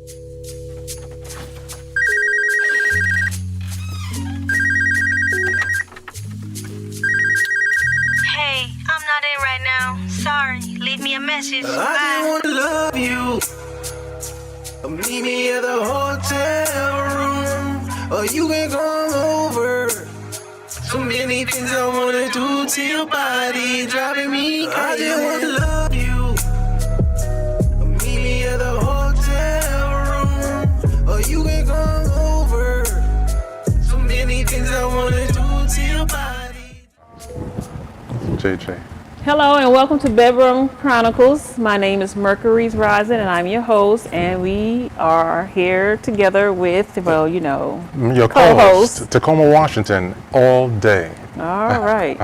Hey, I'm not in right now. Sorry. Leave me a message. I Bye. just wanna love you. Meet me at the hotel room, or you can come over. So many things I wanna do to your body, driving me crazy. I just wanna love you. Meet me at the hotel room, or you can come over. So many things I wanna do to your body. JJ. Hello and welcome to Bedroom Chronicles. My name is Mercury's Rising and I'm your host, and we are here together with, well, you know, Your co-host, Tacoma, Washington, all day. All right.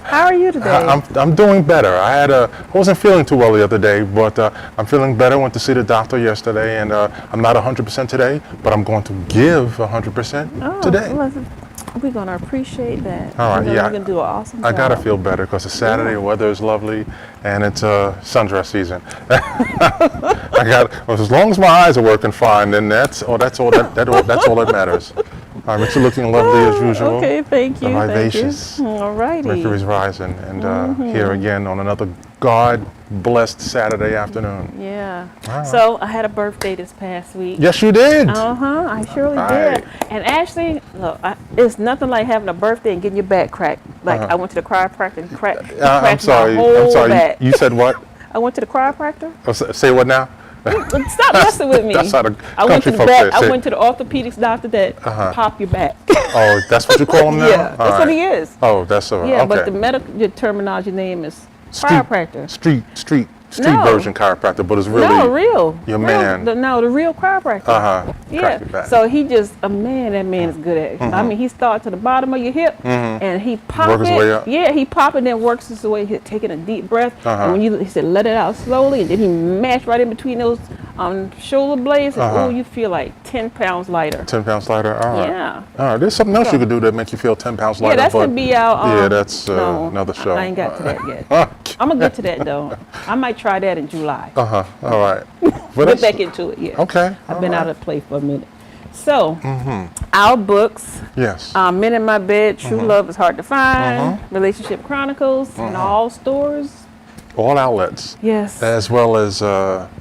How are you today? I'm doing better. I wasn't feeling too well the other day, but I'm feeling better. Went to see the doctor yesterday, and I'm not 100% today, but I'm going to give 100% today. We're going to appreciate that. All right, yeah. We're going to do an awesome job. I gotta feel better because it's Saturday, the weather is lovely, and it's sundress season. As long as my eyes are working fine, then that's all that matters. But you're looking lovely as usual. Okay, thank you. Vivacious. Thank you. All righty. Mercury's rising, and here again on another God-blessed Saturday afternoon. Yeah. Right. So I had a birthday this past week. Yes, you did. I surely Right. did. And actually, look, it's nothing like having a birthday and getting your back cracked. Like I went to the chiropractor and cracked I'm sorry. my whole back. You said what? I went to the chiropractor. Say what now? Stop messing with me. That's how the I went to country the folk back. say. I went to the orthopedics doctor that pop your back. Oh, that's what you call him now? Yeah, that's what he is. Oh, that's all right. Yeah, Okay. but the medical terminology name is chiropractor. Street No. version chiropractor, but it's really real. your real, man. The real chiropractor. Crack Yeah. your back. So he just that man is good at it. I mean, he starts to the bottom of your hip and he pop Work it. his way up. Yeah, he pop it and then works his way, taking a deep breath. And when he said let it out slowly, and then he mashed right in between those shoulder blades, and oh, you feel like 10 pounds lighter. 10 pounds lighter. All right. Yeah. All right. There's something else you could do that make you feel 10 pounds lighter. Yeah, that's gonna be out. yeah, that's no, another show. I ain't got to that yet. I'm gonna get to that though. I might try that in July. All right. Get back into it. Yeah. Okay. I've been out of play for a minute. So, our books, Yes. Men in My Bed, True Love is Hard to Find, Relationship Chronicles, in all stores. All outlets. Yes. As well as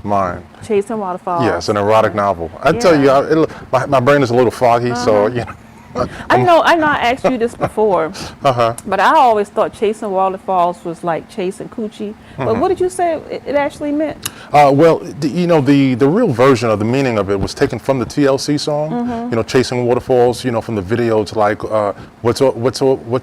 mine. Chasing Waterfalls. Yes, an erotic novel. I tell you, my brain is a little foggy, so you know. I know I asked you this before, but I always thought Chasing Waterfalls was like chasing coochie. But what did you say it actually meant? Well, the real version of the meaning of it was taken from the TLC song. You know, Chasing Waterfalls. You know, from the video to like what's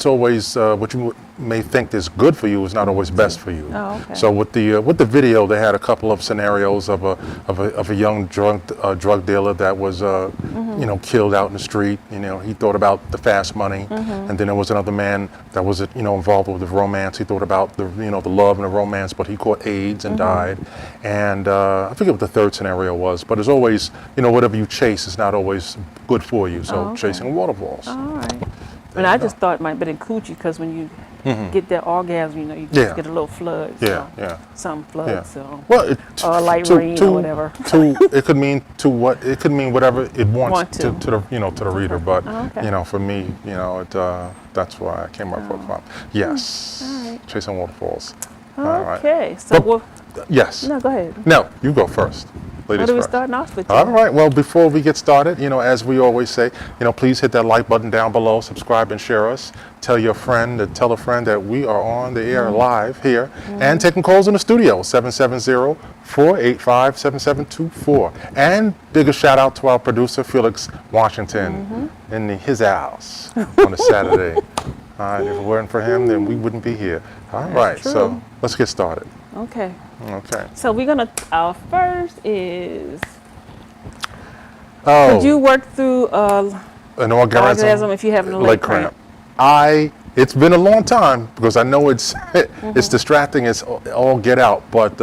always what you may think is good for you is not always best for you. Oh, okay. So with the video, they had a couple of scenarios of a young drug dealer that was killed out in the street. You know, he thought about the fast money, and then there was another man that was involved with the romance. He thought about the love and the romance, but he caught AIDS and died. And I forget what the third scenario was, but it's always whatever you chase is not always good for you. So chasing waterfalls. All right. And I just thought it might have been in coochie because when you get that orgasm, you just get a little flood. So some flood. Yeah. So well, or light rain or whatever. It could mean it could mean whatever it wants to the reader. But for me, that's why I came up with it. Yes. All right. Chasing Waterfalls. Okay. Right. So yes. No, go ahead. No, you go first. Ladies What are we first. starting off with? All right. Well, before we get started, as we always say, please hit that like button down below, subscribe and share us. Tell your friend to tell a friend that we are on the air live here and taking calls in the studio, 770-485-7724. And bigger shout out to our producer, Felix Washington, in his house on a Saturday. All right. If it weren't for him, then we wouldn't be here. All right. true. So let's get started. Okay. Okay. So our first is, Oh. could you work through An orgasm if you have a leg cramp? It's been a long time because I know it's distracting. It's all get out, but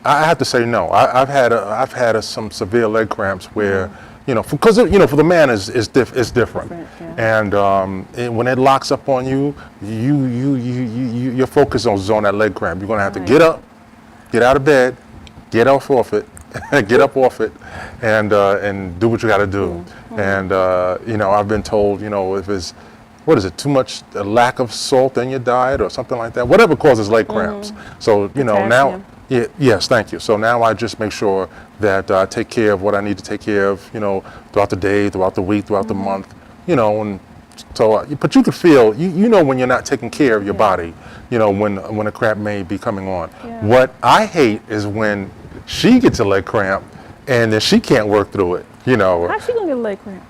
I have to say no. I've had some severe leg cramps where because for the man is different. And when it locks up on you, you're focused on that leg cramp. You're gonna have to get up, get out of bed, get off it, get up off it, and do what you got to do. And I've been told, if it's, what is it, too much, a lack of salt in your diet or something like that, whatever causes leg cramps. So now, yes, thank you. So now I just make sure that I take care of what I need to take care of, throughout the day, throughout the week, throughout the month, and so, but you can feel, when you're not taking care of your body, when a cramp may be coming on. Yeah. What I hate is when she gets a leg cramp and then she can't work through it, How's she gonna get a leg cramp?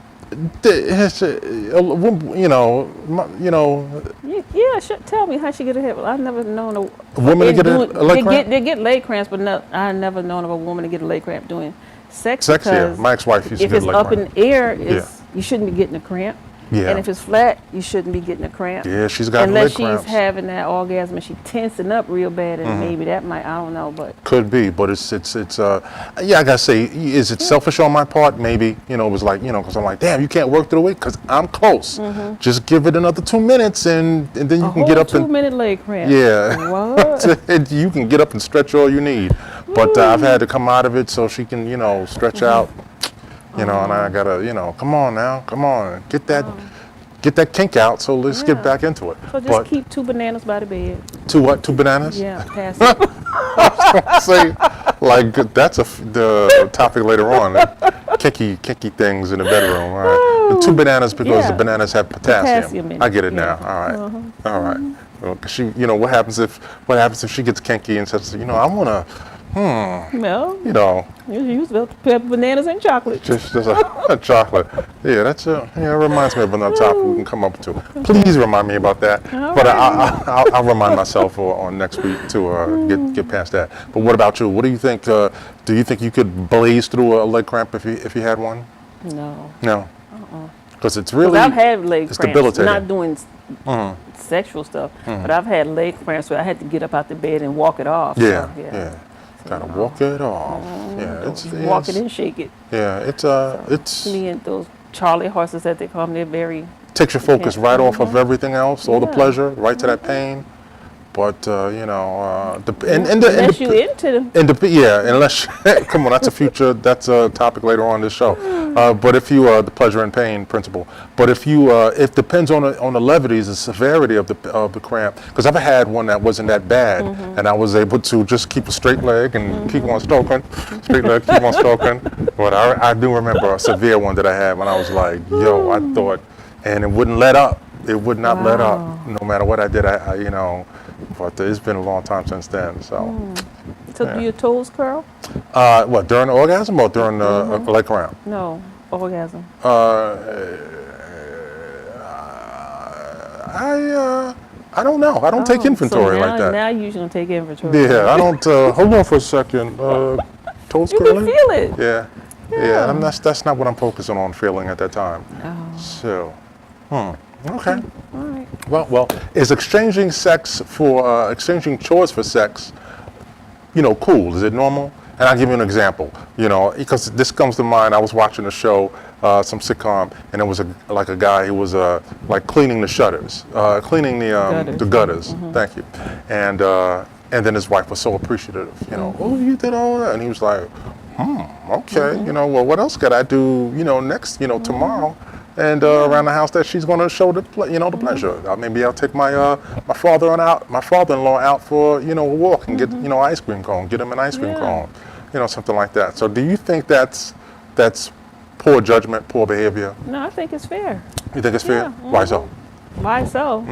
Tell me how she get a hip. I've never known a woman to get a leg cramp. They get leg cramps, but no, I've never known of a woman to get a leg cramp doing sex. Yeah. My ex-wife used to if get it's a leg up cramp. in the air, you shouldn't be getting a cramp. Yeah. And if it's flat, you shouldn't be getting a cramp. Yeah, she's got unless leg cramps. she's having that orgasm and she's tensing up real bad, and maybe that might, I don't know, but could be. But it's I gotta say, is it selfish on my part? Maybe, it was like, because I'm like, damn, you can't work through it because I'm close. Just give it another 2 minutes, and then you can get up 2-minute leg cramp. Yeah. What? And you can get up and stretch all you need. But I've had to come out of it so she can, stretch out. And I gotta, come on, get that kink out. So let's get back into it. So just keep 2 bananas by the bed. 2 what? 2 bananas? Yeah, pass it. Say, like, that's the topic later on. Kinky things in the bedroom. All right. The 2 bananas because the bananas have potassium. In I get it it. now. All right. All right. Well, 'cause she, what happens if she gets kinky and says, I wanna. Well, you use bananas and chocolate. Just a chocolate. Yeah, it reminds me of another topic we can come up to. Please remind me about that. But I'll remind myself on next week to get past that. But what about you? What do you think? Do you think you could blaze through a leg cramp if you had one? No. No. Because it's really. I've had leg cramps. Debilitating. Not doing sexual stuff, but I've had leg cramps where I had to get up out the bed and walk it off. Yeah. So, Yeah. Gotta walk it off. Yeah, walk it and shake it. Yeah, it's Me and those Charlie horses that they call them, they're very. Takes your focus right off of everything else, all the pleasure, right to that pain. But unless you into them. Unless come on, that's a topic later on this show. But if you the pleasure and pain principle. But if you it depends on the levities, the severity of the cramp. Because I've had one that wasn't that bad, and I was able to just keep a straight leg and keep on stroking, straight leg, keep on stroking. But I do remember a severe one that I had when I was like, yo, I thought, and it wouldn't let up. It would not let up, no matter what I did. But it's been a long time since then. So do your toes curl? What, during the orgasm or during the leg cramp? No, orgasm. I don't know. I don't take inventory like that. Now you're gonna take inventory. Yeah, I don't. Hold on for a second. Toes You curling? can feel it. Yeah. And that's not what I'm focusing on feeling at that time. Oh. So, okay. All right. Well, is exchanging chores for sex, cool? Is it normal? And I'll give you an example, because this comes to mind. I was watching a show, some sitcom, and it was a guy who was like cleaning the shutters, cleaning the gutters. Thank you. And then his wife was so appreciative, oh, you did all that, and he was like, okay, well, what else could I do, next, tomorrow? And around the house that she's going to show the pleasure. Maybe I'll take my father-in-law out for a walk and get ice cream cone, get him an ice cream cone, something like that. So do you think that's poor judgment, poor behavior? No, I think it's fair. You think it's fair? Why so? Why so?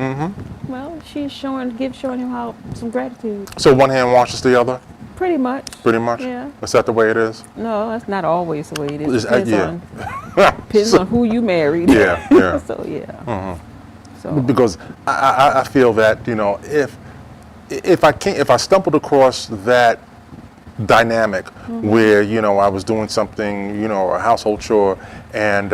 Well, she's showing him some gratitude. So one hand washes the other? Pretty much. Pretty much? Yeah. Is that the way it is? No, that's not always the way it is. Depends on who you married. Yeah. So yeah. So because I feel that if I stumbled across that dynamic where I was doing something a household chore and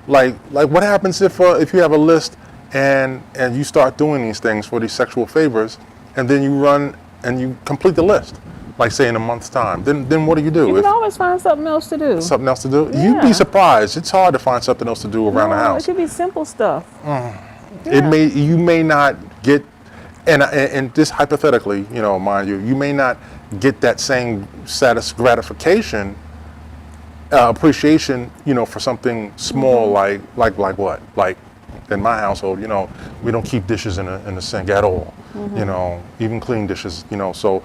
like what happens if you have a list and you start doing these things for these sexual favors and then you run and you complete the list, like say in a month's time, then what do? You can always find something else to do. Something else to do? Yeah. You'd be surprised. It's hard to find something else to do around the house. It could be simple stuff. You may not get And just hypothetically, mind you, you may not get that same gratification, appreciation, for something small like what? Like in my household, we don't keep dishes in the sink at all. Even clean dishes, so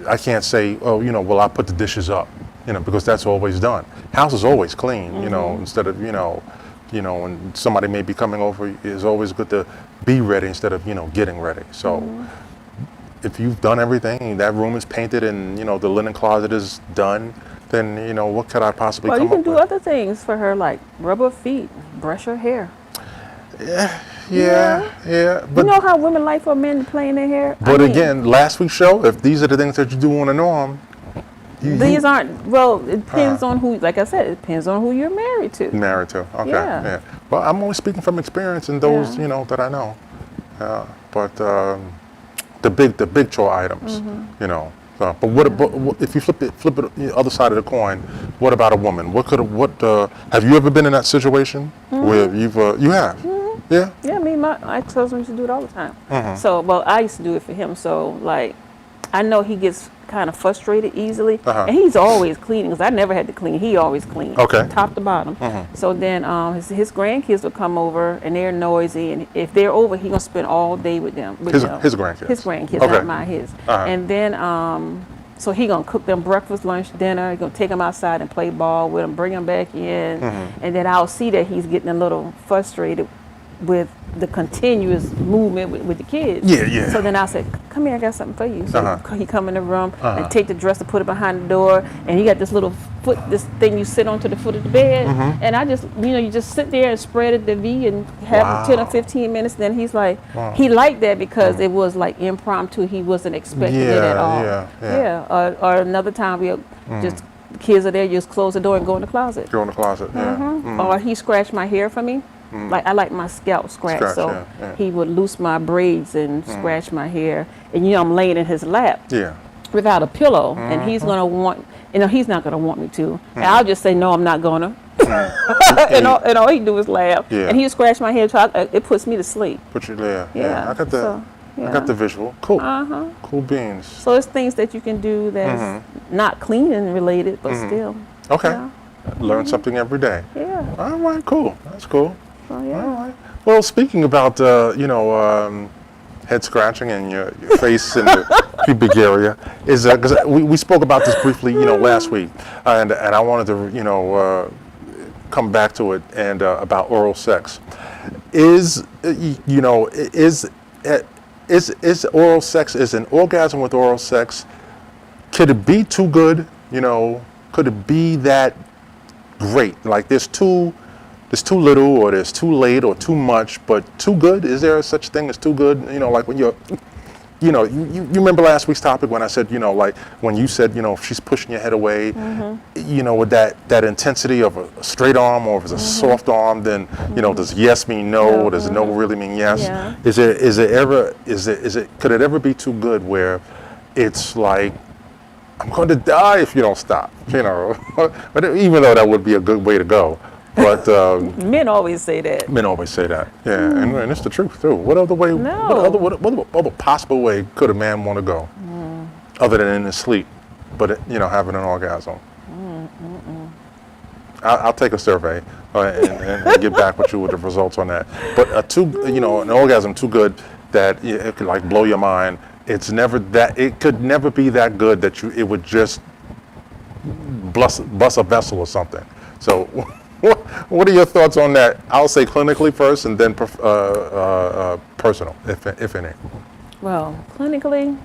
I can't say, oh, well, I put the dishes up, because that's always done. House is always clean, instead of, when somebody may be coming over, it's always good to be ready instead of, getting ready. So if you've done everything, that room is painted and, the linen closet is done, then, what could I possibly come up with? Well, you can do other things for her, like rub her feet, brush her hair. Yeah. But you know how women like for a man to play in their hair? But again, last week's show, if these are the things that you do on the norm, these aren't, well, it depends on who, like I said, it depends on who you're married to. Married to, okay. Yeah. Well, I'm only speaking from experience and those, that I know. But the big chore items, but what if you flip it the other side of the coin? What about a woman? Have you ever been in that situation where you have? Yeah. Yeah, my ex-husband used to do it all the time. So, well, I used to do it for him. So, like, I know he gets kind of frustrated easily, and he's always cleaning because I never had to clean. He always cleaned, top to bottom. So then his grandkids will come over and they're noisy, and if they're over, he's gonna spend all day with them. His grandkids. His grandkids, not mine. His. And then so he gonna cook them breakfast, lunch, dinner. He gonna take them outside and play ball with them, bring them back in, and then I'll see that he's getting a little frustrated with the continuous movement with the kids. Yeah. So then I said, come here, I got something for you. So he come in the room and take the dresser, put it behind the door, and he got this little this thing you sit on to the foot of the bed. And I just, you just sit there and spread it the V and have 10 or 15 minutes. Then he's like, he liked that because it was like impromptu. He wasn't expecting it at all. Yeah. Or another time we'll just, kids are there, just close the door and go in the closet. Or he scratched my hair for me. Like I like my scalp scratched, so he would loose my braids and scratch my hair, and I'm laying in his lap without a pillow, and he's gonna want, he's not gonna want me to, and I'll just say no, I'm not gonna, and all he do is laugh, and he'll scratch my hair, so it puts me to sleep. Put you there, I got the. I got the visual. Cool. Cool beans. So it's things that you can do that's not cleaning related, but still. Okay. Learn something every day. Yeah. All right. Cool. That's cool. Oh, yeah. All right. Well, speaking about head scratching and your face and the pubic area, is because we spoke about this briefly, last week, and I wanted to come back to it and about oral sex. Is oral sex, is an orgasm with oral sex, could it be too good? Could it be that great? Like there's too little, or there's too late, or too much, but too good? Is there such thing as too good? Like when you remember last week's topic when I said, like when you said, if she's pushing your head away, with that intensity of a straight arm, or if it's a soft arm, then, does yes mean no, or does no really mean yes? Yeah. Could it ever be too good where it's like, I'm going to die if you don't stop, but even though that would be a good way to go. But men always say that. Men always say that, and it's the truth too. What other way? No. What other possible way could a man want to go, other than in his sleep, but having an orgasm? I'll take a survey and get back with you with the results on that. But an orgasm too good that it could like blow your mind. It's never that. It could never be that good that it would just bust a vessel or something. So. What are your thoughts on that? I'll say clinically first, and then personal, if any. Well, clinically,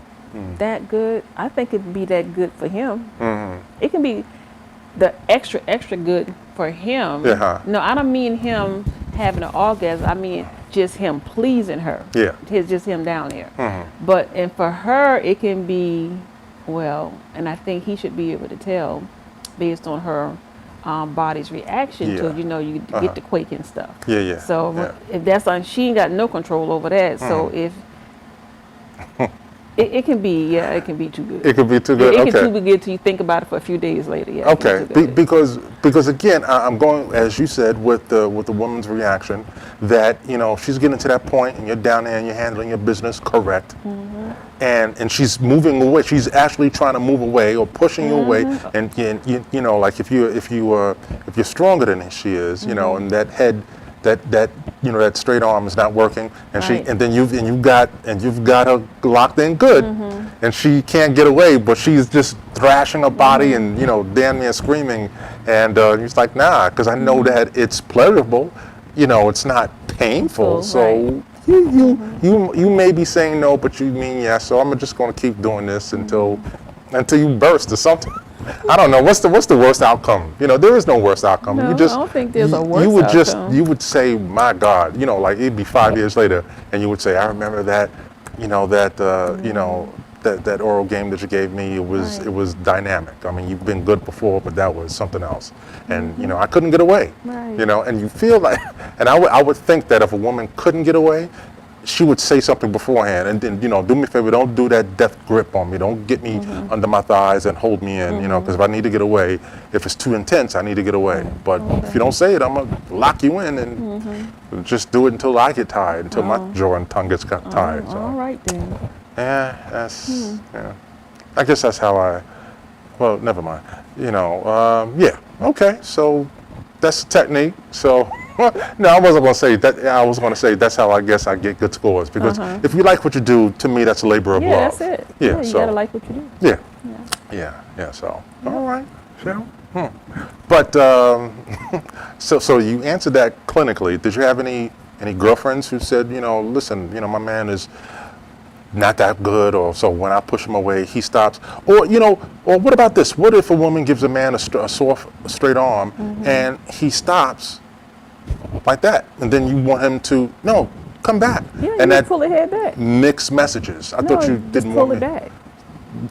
that good. I think it'd be that good for him. It can be the extra good for him. No, I don't mean him having an orgasm. I mean just him pleasing her. It's just him down there. And for her, it can be, and I think he should be able to tell based on her body's reaction to it. You get the quake and stuff. So if that's on, she ain't got no control over that. So if it can be, it can be too good. It can be too good. It can be too good till you think about it for a few days later. Okay. Because again, I'm going, as you said, with the woman's reaction, that, you know, she's getting to that point and you're down there and you're handling your business correct. And she's moving away. She's actually trying to move away or pushing you away. And you know, like if you're stronger than she is, you know, and that head, that you know, that straight arm is not working, and then you've got her locked in good, and she can't get away, but she's just thrashing her body and, you know, damn near screaming, and it's like, nah, because I know that it's pleasurable, you know, it's not painful, so. You may be saying no, but you mean yes. So I'm just going to keep doing this until you burst or something. I don't know. What's the worst outcome? You know, there is no worst outcome. No, I don't think there's a worst outcome. You would say, my God, you know, like it'd be 5 years later, and you would say, I remember that, you know, you know, that oral game that you gave me. It was dynamic. I mean, you've been good before, but that was something else. And you know, I couldn't get away. You know, and you feel like, and I would think that if a woman couldn't get away, she would say something beforehand, and then, you know, do me a favor, don't do that death grip on me, don't get me under my thighs and hold me in, you know, because if I need to get away, if it's too intense, I need to get away. But if you don't say it, I'm gonna lock you in and just do it until I get tired, until my jaw and tongue gets tired. So. All right then. Yeah, that's, yeah. I guess that's how well, never mind. You know, yeah, okay, so that's the technique, so. No, I wasn't going to say that. I was going to say that's how I guess I get good scores, because if you like what you do, to me that's a labor of love. Yeah, that's it. Yeah, you gotta like what you do. Yeah. So, all right, so. But so you answered that clinically. Did you have any girlfriends who said, you know, listen, you know, my man is not that good, or so when I push him away, he stops, or you know, or what about this? What if a woman gives a man a soft, straight arm and he stops? Like that, and then you want him to come back. Yeah, and you pull the head back. Mixed messages. I thought you didn't pull want it me back.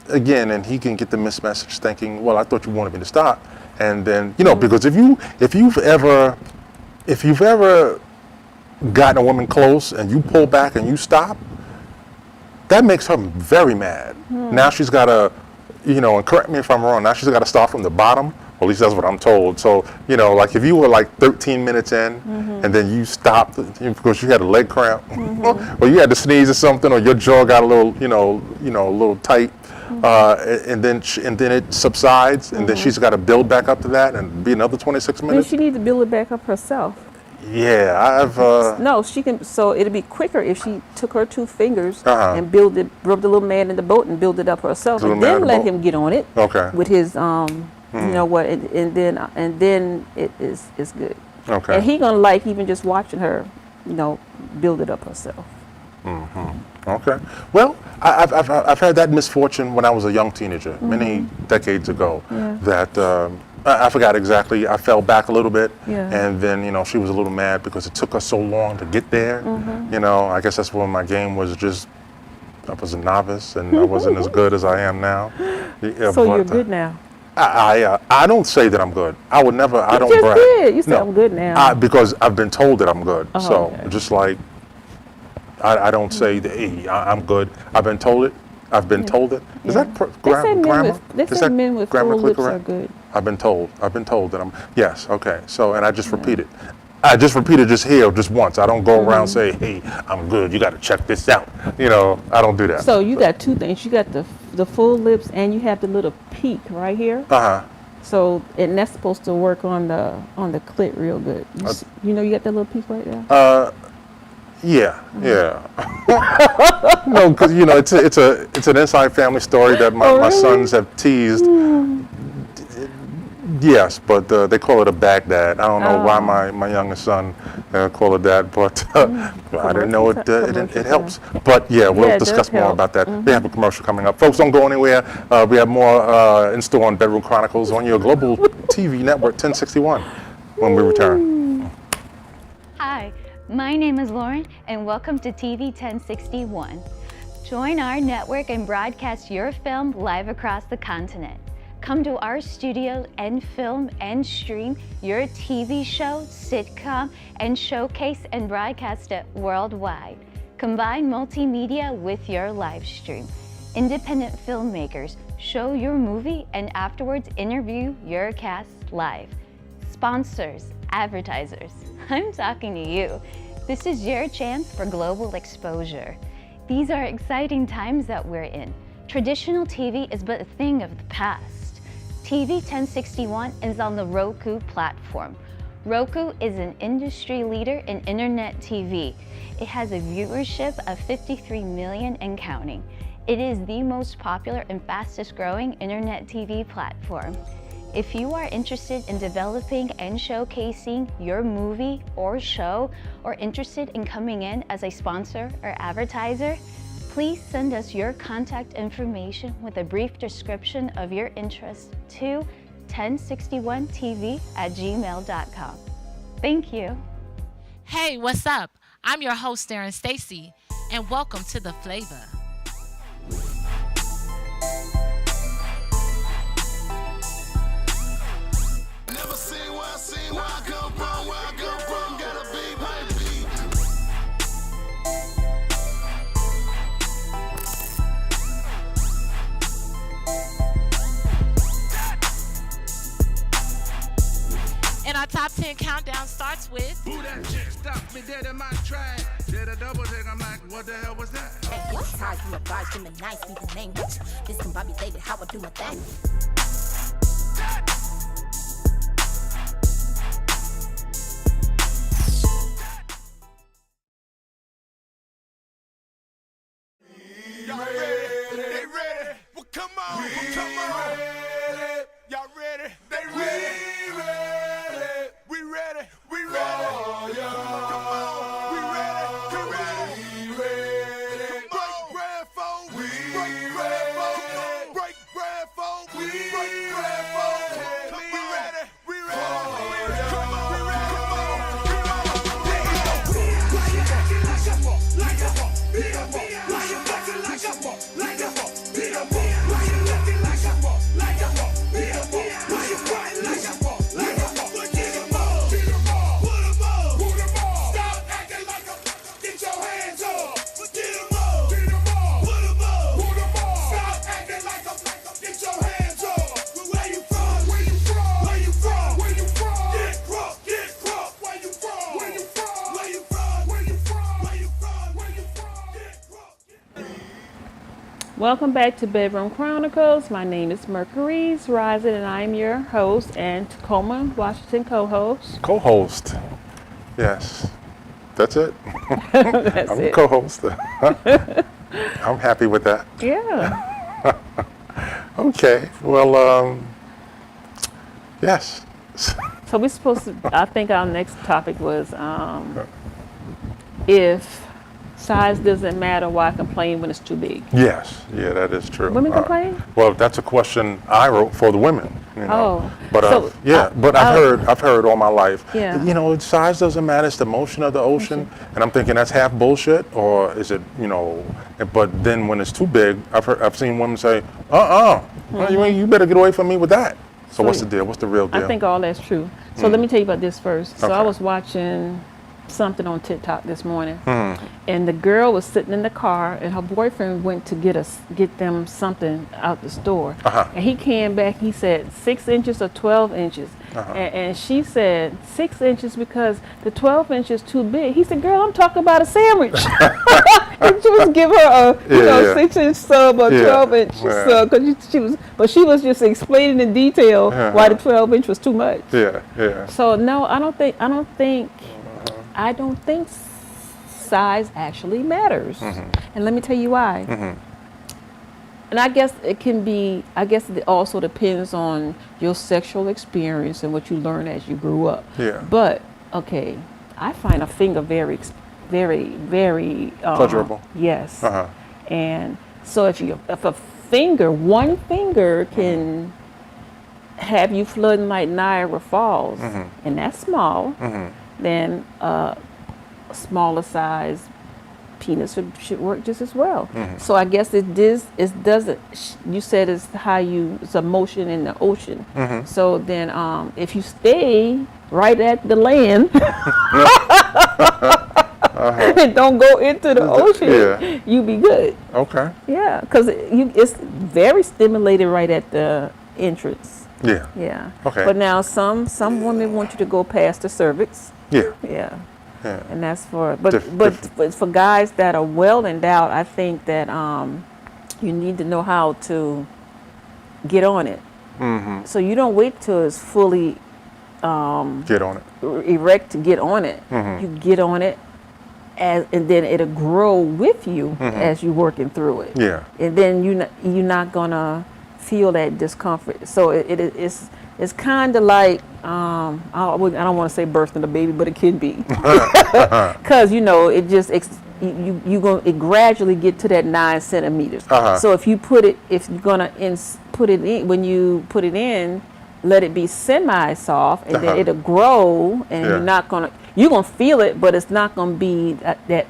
Again, and he can get the mixed message, thinking, well, I thought you wanted me to stop, and then you know, because if you've ever gotten a woman close and you pull back and you stop, that makes her very mad. Now she's got to, you know, and correct me if I'm wrong. Now she's got to start from the bottom. Or at least that's what I'm told. So, you know, like if you were like 13 minutes in and then you stopped because you had a leg cramp or you had to sneeze or something, or your jaw got a little, you know, a little tight, and then it subsides, and then she's got to build back up to that and be another 26 minutes. Then she needs to build it back up herself. Yeah, I've. No, she can. So it'd be quicker if she took her 2 fingers and rubbed the little man in the boat and build it up herself, and then let him get on it. Okay. With his you know what, and then it's good. Okay. And he gonna like even just watching her, you know, build it up herself. Okay. Well, I've had that misfortune when I was a young teenager, many decades ago. That I forgot exactly. I fell back a little bit, and then you know she was a little mad because it took us so long to get there. You know, I guess that's when my game was just. I was a novice and I wasn't as good as I am now. Yeah, so you're good now. I don't say that I'm good. I would never. I don't brag. Did. You said I'm good now. Because I've been told that I'm good. So okay. just like I don't say that hey, I'm good. I've been told it. I've been told it. Is that grammar? They say men with full lips are good. I've been told that I'm. Yes. Okay. So and I just repeat it. I just repeat it just here, just once. I don't go around say, hey, I'm good. You got to check this out. You know, I don't do that. So you got 2 things. You got the full lips and you have the little peak right here. So and that's supposed to work on the clit real good. You know, you got that little peak right there. Yeah. No, because you know it's an inside family story that my sons have teased. Yes, but they call it a Baghdad. I don't know why my youngest son call it that, but I didn't know it helps. But yeah, we'll discuss more about that. We have a commercial coming up. Folks, don't go anywhere. We have more in store on Bedroom Chronicles on your global TV network 1061 when we return. Hi, my name is Lauren, and welcome to TV 1061. Join our network and broadcast your film live across the continent. Come to our studio and film and stream your TV show, sitcom, and showcase and broadcast it worldwide. Combine multimedia with your live stream. Independent filmmakers show your movie and afterwards interview your cast live. Sponsors, advertisers, I'm talking to you. This is your chance for global exposure. These are exciting times that we're in. Traditional TV is but a thing of the past. TV 1061 is on the Roku platform. Roku is an industry leader in internet TV. It has a viewership of 53 million and counting. It is the most popular and fastest growing internet TV platform. If you are interested in developing and showcasing your movie or show, or interested in coming in as a sponsor or advertiser, please send us your contact information with a brief description of your interest to 1061tv@gmail.com. Thank you. Hey, what's up? I'm your host, Darren Stacy, and welcome to The Flavor. Never seen where I come from, gotta be my beat. And our top 10 countdown starts with... Who that chick stopped me dead in my track? Did a double take, I'm like, what the hell was that? Hey, what's hard from a bar, give me nice, be the name, bitch. This can Bobby David, how I do my thing. Y'all ready? They ready? Well, come on, Y'all ready? They ready? We ready? We ready? Come on, we ready? We ready? Break bread, folks. Break bread, folks. Break bread, folks. Break bread, folks. We ready? We ready? Come on, we ready? Welcome back to Bedroom Chronicles. My name is Mercury's Rising, and I'm your host and Tacoma, Washington co-host. Co-host. Yes. That's it. That's I'm it. co-host. I'm happy with that. Yeah. Okay. Well, yes. So we're supposed to, I think our next topic was if size doesn't matter, why complain when it's too big? Yes. Yeah, that is true. Women complain? Well, that's a question I wrote for the women. You know. Oh. But So, I've heard all my life. Yeah. You know, size doesn't matter. It's the motion of the ocean. And I'm thinking that's half bullshit, or is it? You know. But then when it's too big, I've seen women say, well, you better get away from me with that. So what's the deal? What's the real deal? I think all that's true. So let me tell you about this first. So I Okay. was watching something on TikTok this morning, and the girl was sitting in the car, and her boyfriend went to get them something out the store, and he came back. He said 6 inches or 12 inches, and she said 6 inches because the 12 inches too big. He said, "Girl, I'm talking about a sandwich." And she was give her a 6-inch sub or 12-inch sub because she was just explaining in detail why the 12-inch was too much. Yeah. Yeah. So no, I don't think size actually matters. And let me tell you why. And I guess it also depends on your sexual experience and what you learned as you grew up. Yeah. But okay, I find a finger very, very pleasurable. Yes. And so if one finger can have you flooding like Niagara Falls, and that's small, then a smaller size penis should work just as well. So I guess you said it's it's a motion in the ocean. So then if you stay right at the land and don't go into the ocean, you be good. Okay. Yeah, because it's very stimulated right at the entrance. Yeah. Yeah. Okay. But now some women want you to go past the cervix. Yeah. Yeah. Yeah. And that's for, but for guys that are well endowed, I think that you need to know how to get on it. Mm-hmm. So you don't wait till it's fully Get on it. erect to get on it. Mm-hmm. You get on it, and then it'll grow with you as you're working through it. Yeah. And then you're not gonna feel that discomfort. So it's kind of like I don't want to say birthing a baby, but it can be, because it just it gradually get to that 9 centimeters. So if you're gonna put it in, when you put it in, let it be semi-soft, and then it'll grow, and you're gonna feel it, but it's not gonna be that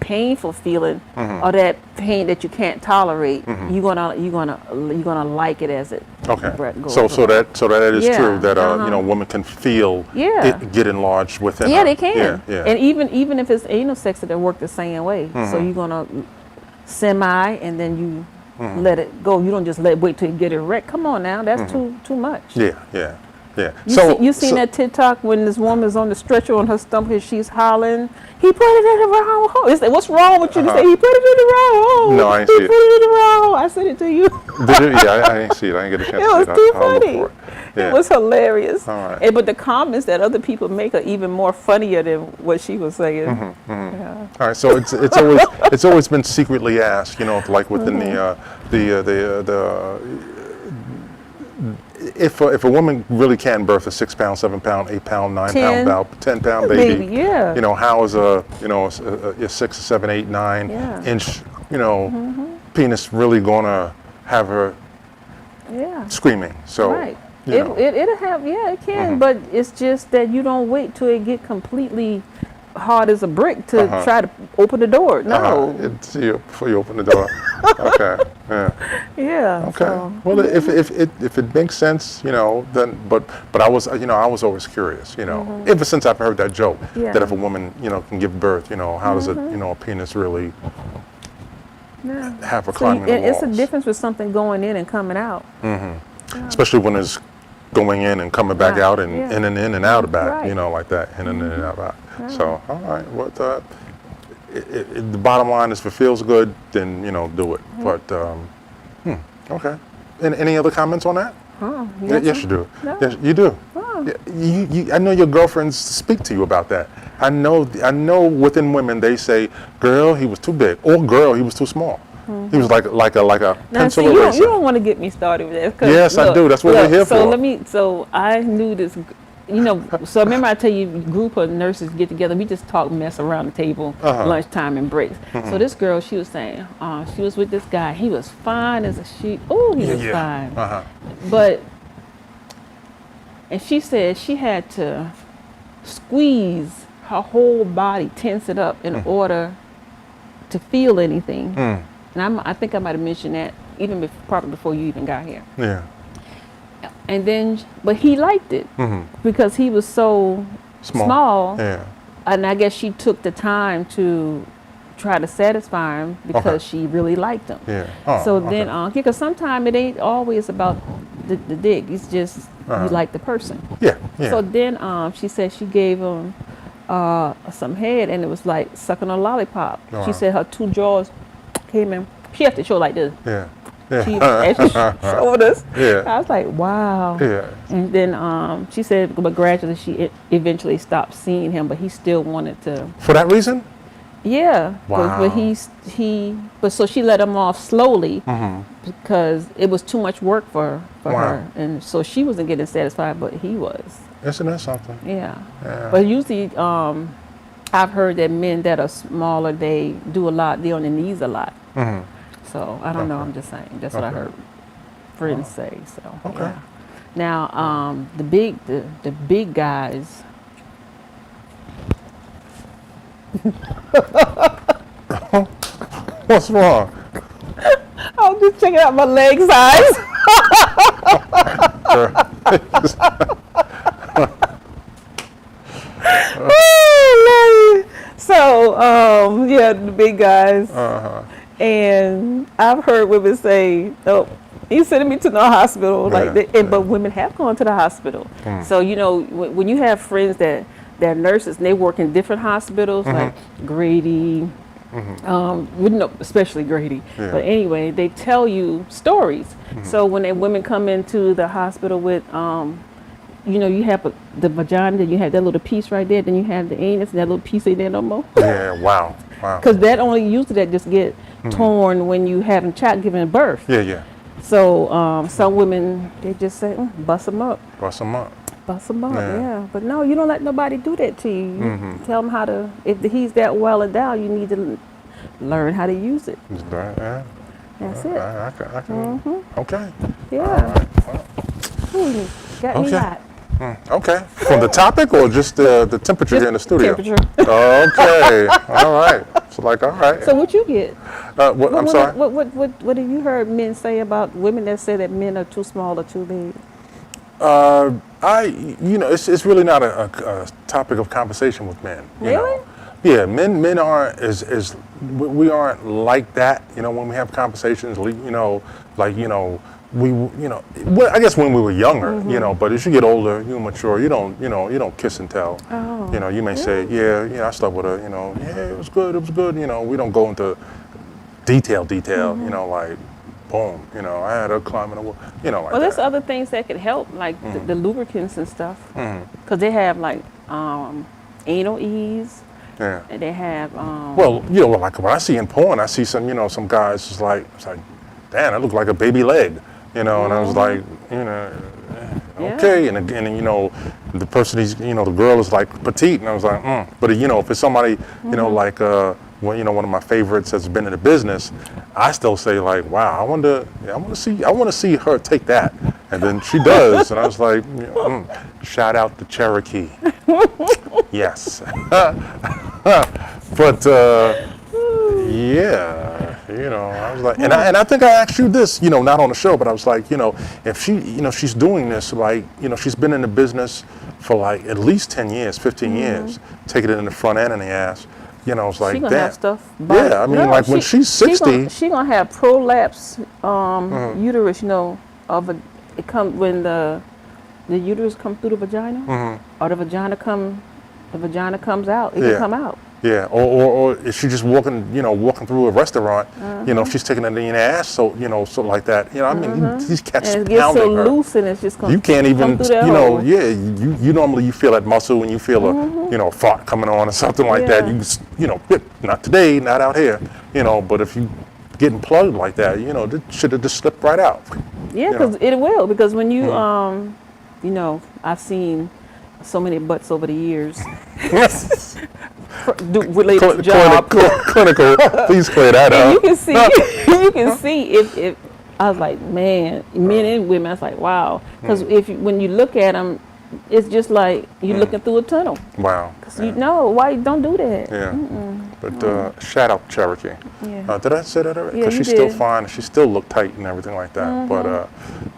painful feeling or that pain that you can't tolerate. You're gonna like it as it goes So that is true that women can feel Yeah. it get enlarged within Yeah, her. they can. Yeah. And even if it's anal sex, they work the same way. So you're gonna semi, and then you let it go. You don't just wait till you get erect. Come on now, that's too much. Yeah. You seen that TikTok when this woman's on the stretcher on her stomach and she's hollering, "He put it in the wrong hole." It's like, what's wrong with you? To say he put it in the wrong hole. No, I ain't he see it. put it in the wrong hole. I sent it to you. Did you? Yeah, I didn't see it. I didn't get a chance It to was see it. too I'll look funny. for it. Yeah. It was hilarious. All right. But the comments that other people make are even more funnier than what she was saying. Yeah. All right, so it's always been secretly asked, like within if a woman really can birth a 6 pound, 7 pound, 8 pound, 9 pound, 10 pound baby, yeah. How is a 6, 7, 8, 9 inch penis really gonna have her screaming? So right. It'll have, it can, but it's just that you don't wait till it get completely hard as a brick to try to open the door. No. It's before you open the door. Okay. Yeah. Yeah. Okay. So, Well, if it makes sense, then but I was always curious, ever since I've heard that joke that if a woman can give birth, how does a penis really have her climbing the walls? It's a difference with something going in and coming out. Especially when it's going in and coming back out and in and out back, Right. like that, in and out back. So, all right, what the bottom line is, if it feels good, then do it. But okay. And any other comments on that? Yes, you do. No. Yes, you do. Oh. I know your girlfriends speak to you about that. I know within women they say, "Girl, he was too big," or "Girl, he was too small." He was like a pencil eraser. You don't want to get me started with that. Yes, I do. That's what we're here for. So I knew this. So remember I tell you, a group of nurses get together. We just talk mess around the table, lunchtime and breaks. So this girl, she was saying, she was with this guy. He was fine as a sheep. Oh, he was fine. And she said she had to squeeze her whole body, tense it up in order to feel anything. And I think I might have mentioned that even probably before you even got here. Yeah. And then, but he liked it because he was so small. Yeah. And I guess she took the time to try to satisfy him because she really liked him. Yeah. Oh, so then, because sometimes it ain't always about the dick. It's just you like the person. Yeah. So then she said she gave him some head, and it was like sucking a lollipop. She said her 2 jaws came in. She had to show like this. Yeah. She actually showed us. Yeah. I was like, wow. Yeah. And then she said, but gradually she eventually stopped seeing him, but he still wanted to. For that reason? Yeah. Wow. But so she let him off slowly because it was too much work for her, and so she wasn't getting satisfied, but he was. Isn't that something? Yeah. But usually, I've heard that men that are smaller, they do a lot. They're on their knees a lot. So I don't know. I'm just saying. That's what I heard friends say. So yeah. Now the big guys. What's wrong? I'm just checking out my leg size. So the big guys. And I've heard women say, "Oh, he's sending me to the hospital," but women have gone to the hospital. So when you have friends that they're nurses and they work in different hospitals, like Grady, especially Grady. Yeah. But anyway, they tell you stories. So when the women come into the hospital with, you have the vagina, then you have that little piece right there, then you have the anus, and that little piece ain't there no more. Yeah, wow. Because that only usually that just get torn when you having child giving birth. Yeah. So some women, they just say, bust them up. Bust them up. Bust them up, Yeah. yeah. But no, you don't let nobody do that to you. You tell them how to, if he's that well endowed, you need to learn how to use it. Yeah. That's it. I can. Okay. Yeah. All right. Well, Ooh, got me Okay. hot. okay. From the topic or just the temperature here in the studio? Temperature. Okay. All right. So all right. So what you get? I'm sorry. What have you heard men say about women that say that men are too small or too big? It's really not a topic of conversation with men. you Really? know. Yeah, men aren't we aren't like that. When we have conversations, I guess when we were younger, but as you get older, you mature. You don't kiss and tell. Oh. You may say, I slept with her. Yeah, it was good. We don't go into detail. Like, boom. I had her climbing the wall. Like Well, there's that. other things that could help, like the lubricants and stuff, because they have like anal ease, Yeah. and they have. Well, like when I see in porn, I see some guys it's like, damn, that looked like a baby leg, and I was like, okay, and the person the girl is like petite, and I was like, but if it's somebody, like one of my favorites that's been in the business, I still say like, wow, I want to see her take that, and then she does, and I was like, shout out to Cherokee, yes, but yeah, I was like, and I think I asked you this, not on the show, but I was like, if she, she's doing this, like, she's been in the business for like at least 10 years, 15 years, taking it in the front and in the ass. It's like, she gonna damn. have stuff. Yeah, I mean, when she's 60, she gonna have prolapse uterus. It come when the uterus come through the vagina, or the vagina comes out. It can come out. Yeah, or if she's just walking through a restaurant, she's taking it in the ass, so like that. I mean, these cats And it gets so pounding her. loose, and it's just gonna. You can't even, come through that hole. you normally you feel that muscle when you feel a fart coming on or something like that. You not today, not out here, but if you getting plugged like that, it should have just slipped right out. Yeah, because it will. Because when you, I've seen so many butts over the years. Related to job. Clinical. Please clear that up. You can see, if I was like, man, men and women. I was like, wow, because when you look at them, it's just like you're looking through a tunnel. Wow. Cause why don't do that? Yeah. But shout out Cherokee. Yeah. Did I say that already? Yeah, Because you she's still did. fine. She still look tight and everything like that. But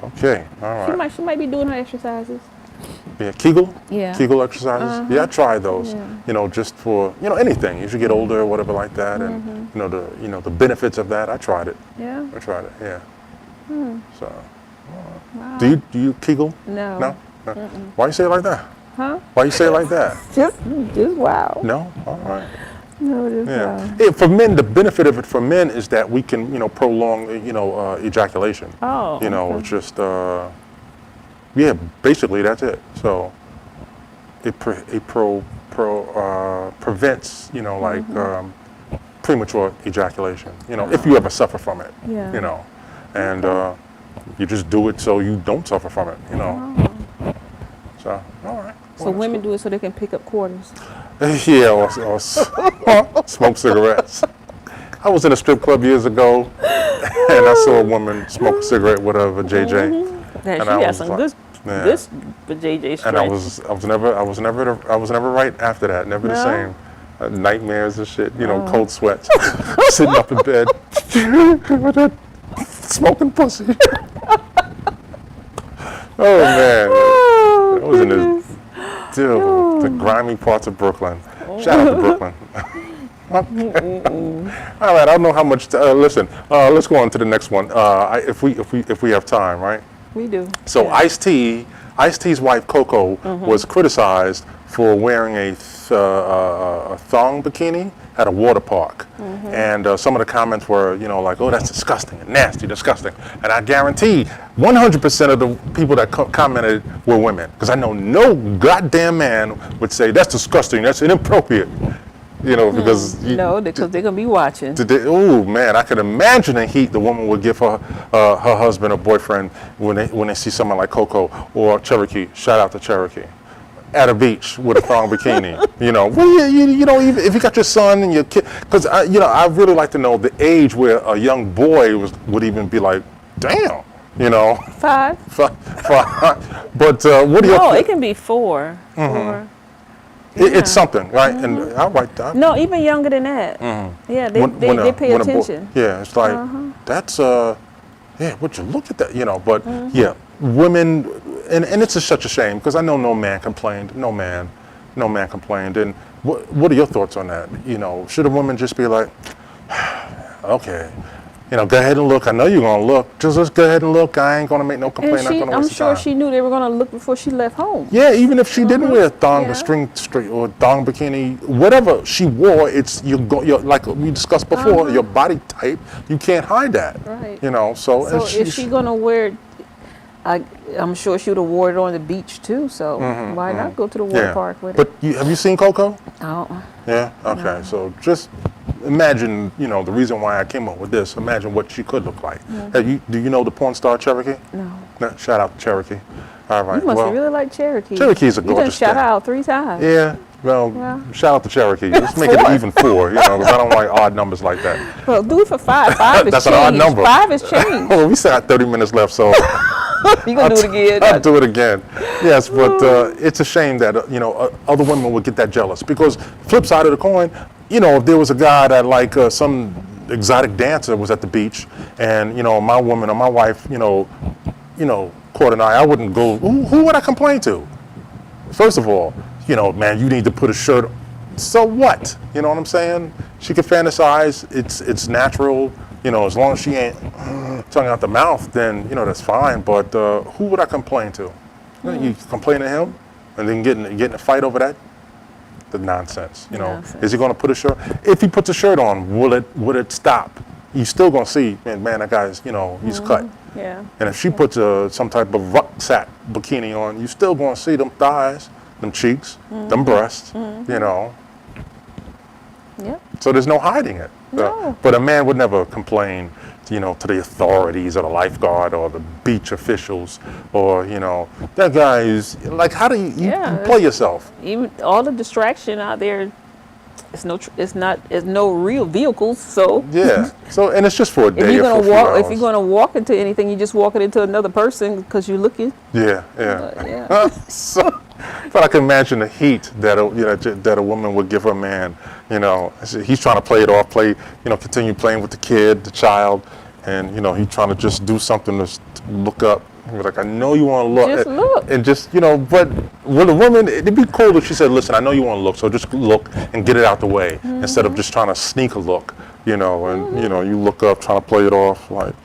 okay, all right. She might be doing her exercises. Yeah, Kegel. Yeah. Kegel exercises. Yeah, I tried those. Just for anything. As you get older or whatever like that, and the benefits of that. I tried it. Yeah. I tried it. Yeah. So. Wow. Do you Kegel? No. No. Why you say it like that? Huh? Why you say it like that? Just wow. No. All right. No, just Yeah. wow. Yeah, for men, the benefit of it for men is that we can, prolong, ejaculation. Oh. Okay. It's just, basically that's it. So it prevents, premature ejaculation. If you ever suffer from it. Yeah. And you just do it so you don't suffer from it. Oh. So all right. So women do it so they can pick up quarters. Yeah, or smoke cigarettes. I was in a strip club years ago, and I saw a woman smoke a cigarette with a JJ. That And she I got was some like, good for JJ strength. And I was never right after that. Never the same. Nightmares and shit. Cold sweats, sitting up in bed, with that smoking pussy. Oh man, that was in the grimy parts of Brooklyn. Shout out to Brooklyn. Okay. All right, I don't know how much. Listen, let's go on to the next one. If we have time, right? We do. So Yeah. Ice-T's wife Coco was criticized for wearing a thong bikini at a water park. And some of the comments were, you know, like, oh, that's disgusting, nasty, disgusting. And I guarantee 100% of the people that commented were women. Because I know no goddamn man would say, that's disgusting, that's inappropriate. You know, because... No, because they're going to be watching. Oh, man, I could imagine the heat the woman would give her husband or boyfriend when they see someone like Coco or Cherokee. Shout out to Cherokee. At a beach with a thong bikini, you know. Well, you know, even if you got your son and your kid, because you know, I really like to know the age where a young boy would even be like, damn, you know. 5. 5. But what do you? No, it can be 4. 4. It's something, right? And I write that. No, even younger than that. Yeah, they pay attention. Yeah, it's like that's yeah. Would you look at that? You know, but yeah, women. And it's such a shame because I know no man complained. No man complained. And what are your thoughts on that? You know, should a woman just be like, okay, you know, go ahead and look. I know you're gonna look. Just go ahead and look. I ain't gonna make no complaint. I'm sure she knew they were gonna look before she left home. Yeah, even if she didn't wear a thong, a string straight or thong bikini, whatever she wore, it's you're like we discussed before. Your body type, you can't hide that. Right. You know, so if she gonna wear it, I'm sure she would have wore it on the beach too. So why not go to the water park with it? But have you seen Coco? Oh. Yeah. Okay. No. So just imagine, you know, the reason why I came up with this. Imagine what she could look like. Do you know the porn star Cherokee? No. Shout out to Cherokee. All right. You must really like Cherokee. Cherokee's a gorgeous. You done shout out 3 times. Yeah. Well, shout out to Cherokee. Let's make it even 4, you know, because I don't like odd numbers like that. Well, do it for 5. 5 is That's changed. an odd number. 5 is changed. Well, we still got 30 minutes left, so you gonna do it again? I'll do it again. Yes, but it's a shame that you know other women would get that jealous. Because flip side of the coin, you know, if there was a guy that like some exotic dancer was at the beach, and you know my woman or my wife, you know, caught an eye, I wouldn't go. Who would I complain to? First of all, you know, man, you need to put a shirt. So what? You know what I'm saying? She could fantasize. It's natural. You know, as long as she ain't tongue out the mouth, then, you know, that's fine. But who would I complain to? You complain to him and then get in a fight over that? The nonsense, you know. Is he going to put a shirt? If he puts a shirt on, will it stop? You're still going to see, man, that guy's, you know, he's cut. Yeah. And if she puts some type of rucksack bikini on, you're still going to see them thighs, them cheeks, them breasts, you know. Yep. So there's no hiding it. No. But a man would never complain, you know, to the authorities or the lifeguard or the beach officials or, you know, that guy is like, how do you play yourself? Even all the distraction out there, it's no real vehicles, so. Yeah. So, and it's just for a day. If you're gonna walk into anything, you just walk it into another person because you're looking. Yeah. So, but I can imagine the heat that a woman would give her man. You know, he's trying to play it off, continue playing with the kid, the child, and you know, he's trying to just do something to look up. You're like, I know you want to look. Just look. And just, you know, but with a woman, it'd be cool if she said, listen, I know you want to look, so just look and get it out the way instead of just trying to sneak a look, you know, and, you know, you look up trying to play it off like,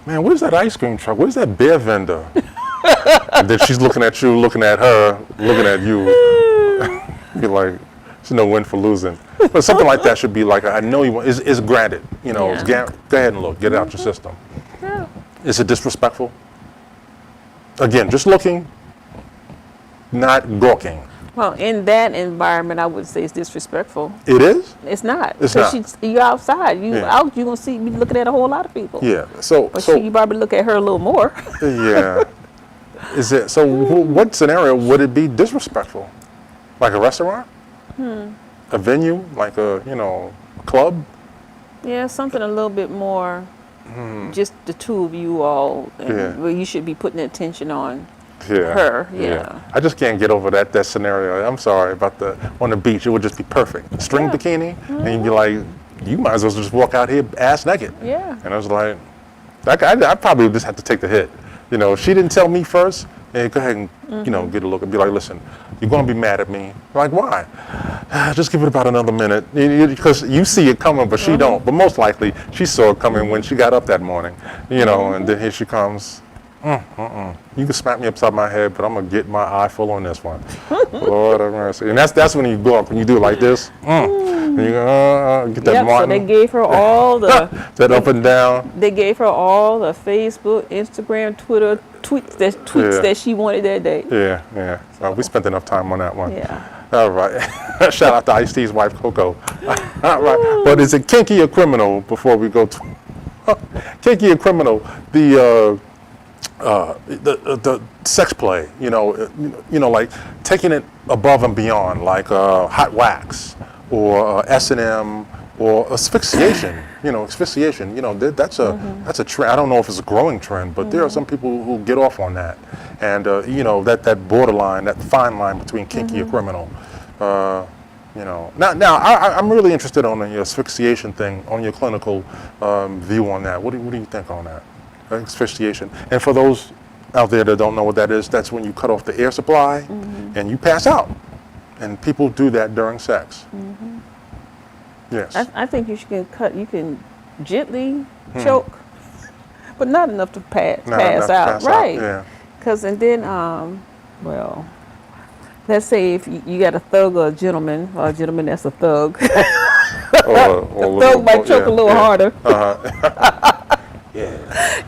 man, where's that ice cream truck? Where's that beer vendor? And then she's looking at you, looking at her, looking at you. You're like, there's no win for losing. But something like that should be like, I know you want, is granted, you know, go ahead and look, get it out your system. Yeah. Is it disrespectful? Again, just looking, not gawking. Well, in that environment, I would say it's disrespectful. It is? It's not. It's not. You're outside. You're going to be looking at a whole lot of people. Yeah. But you probably look at her a little more. Yeah. Is it, so what scenario would it be disrespectful? Like a restaurant? A venue? Like a, you know, club? Yeah, something a little bit more, just the two of you all, where you should be putting attention on her. Yeah. I just can't get over that scenario. I'm sorry about on the beach. It would just be perfect. String bikini, and you'd be like, you might as well just walk out here ass naked. Yeah. And I was like, I probably just have to take the hit. You know, if she didn't tell me first, hey, go ahead and, you know, get a look and be like, listen, you're going to be mad at me. Like, why? Just give it about another minute. Because you see it coming, but she don't. But most likely, she saw it coming when she got up that morning. You know, and then here she comes. You can smack me upside my head, but I'm gonna get my eye full on this one. Lord have mercy. And that's when you go up, when you do it like this. And you get that Martin. So they gave her all the that up and down. They gave her all the Facebook, Instagram, Twitter tweets that she wanted that day. Yeah. We spent enough time on that one. Yeah. All right. Shout out to Ice-T's wife, Coco. All right. But is it kinky or criminal? Before we go to kinky or criminal, the sex play, like taking it above and beyond, like hot wax or S&M or asphyxiation. Asphyxiation. That's a trend. I don't know if it's a growing trend, but there are some people who get off on that, and that borderline, that fine line between kinky or criminal. Now I'm really interested on the asphyxiation thing, on your clinical view on that. What do you think on that? Asphyxiation. And for those out there that don't know what that is, that's when you cut off the air supply and you pass out. And people do that during sex. Yes. I think you can gently choke, but not enough to pass out. Right. Yeah. Because and then, let's say if you got a thug or a gentleman that's a thug. The thug might choke a little harder.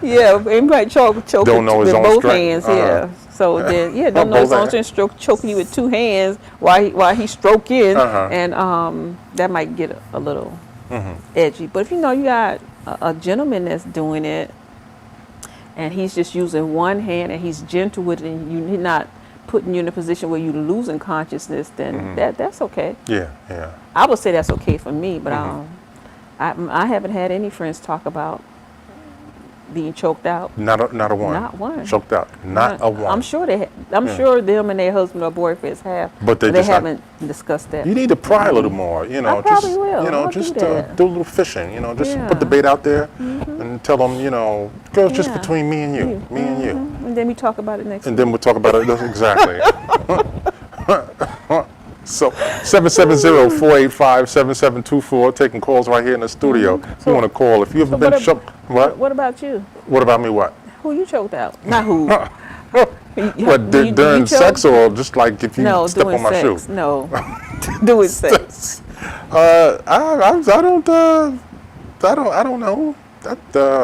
Yeah, he might choke don't know his with own both strength. hands. So then, don't know his own strength, choking you with two hands while he's stroking, and that might get a little edgy. But if you got a gentleman that's doing it, and he's just using one hand and he's gentle with it, and he's not putting you in a position where you're losing consciousness, then that's okay. Yeah. I would say that's okay for me, but I haven't had any friends talk about being choked out. Not a one. Not one. Choked out. Not a one. I'm sure sure them and their husband or boyfriends have, but they haven't discussed that. You need to pry a little more. I probably will. I'll just do that. do a little fishing. Just put the bait out there and tell them, girls, just between me and you, me and you. And then we talk about it next week. And then we'll talk about it exactly. So 770-485-7724, taking calls right here in the studio. If you want to call, if you ever been choked. What about you? What about me? What? Who you choked out? Not who. What, during sex or just like if you step on my shoe? No, doing sex. I don't know. I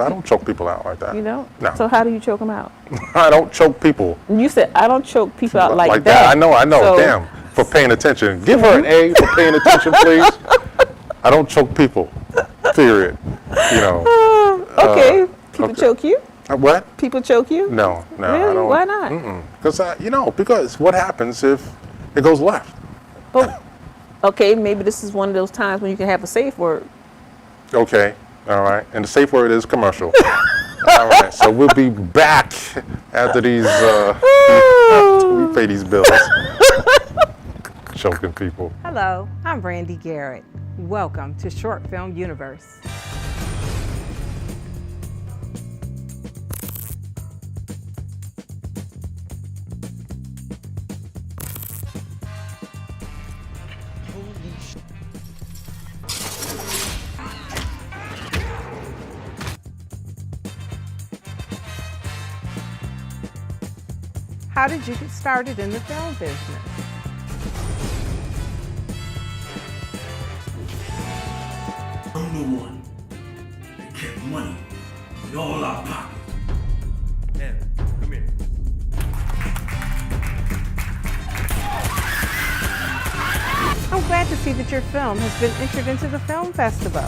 don't choke people out like that. You don't? No. So how do you choke them out? I don't choke people. You said I don't choke people out like that. I know. So, damn, for paying attention. Give her an A for paying attention, please. I don't choke people. Period. Okay. People choke you? What? People choke you? No. Really? I don't. Why not? Because what happens if it goes left? But, okay, maybe this is one of those times when you can have a safe word. Okay. All right. And the safe word is commercial. All right. So we'll be back after these, after we pay these bills. Choking people. Hello, I'm Brandy Garrett. Welcome to Short Film Universe. How did you get started in the film business? I'm the one that kept money in all our pockets. Anna, come here. I'm glad to see that your film has been entered into the film festival.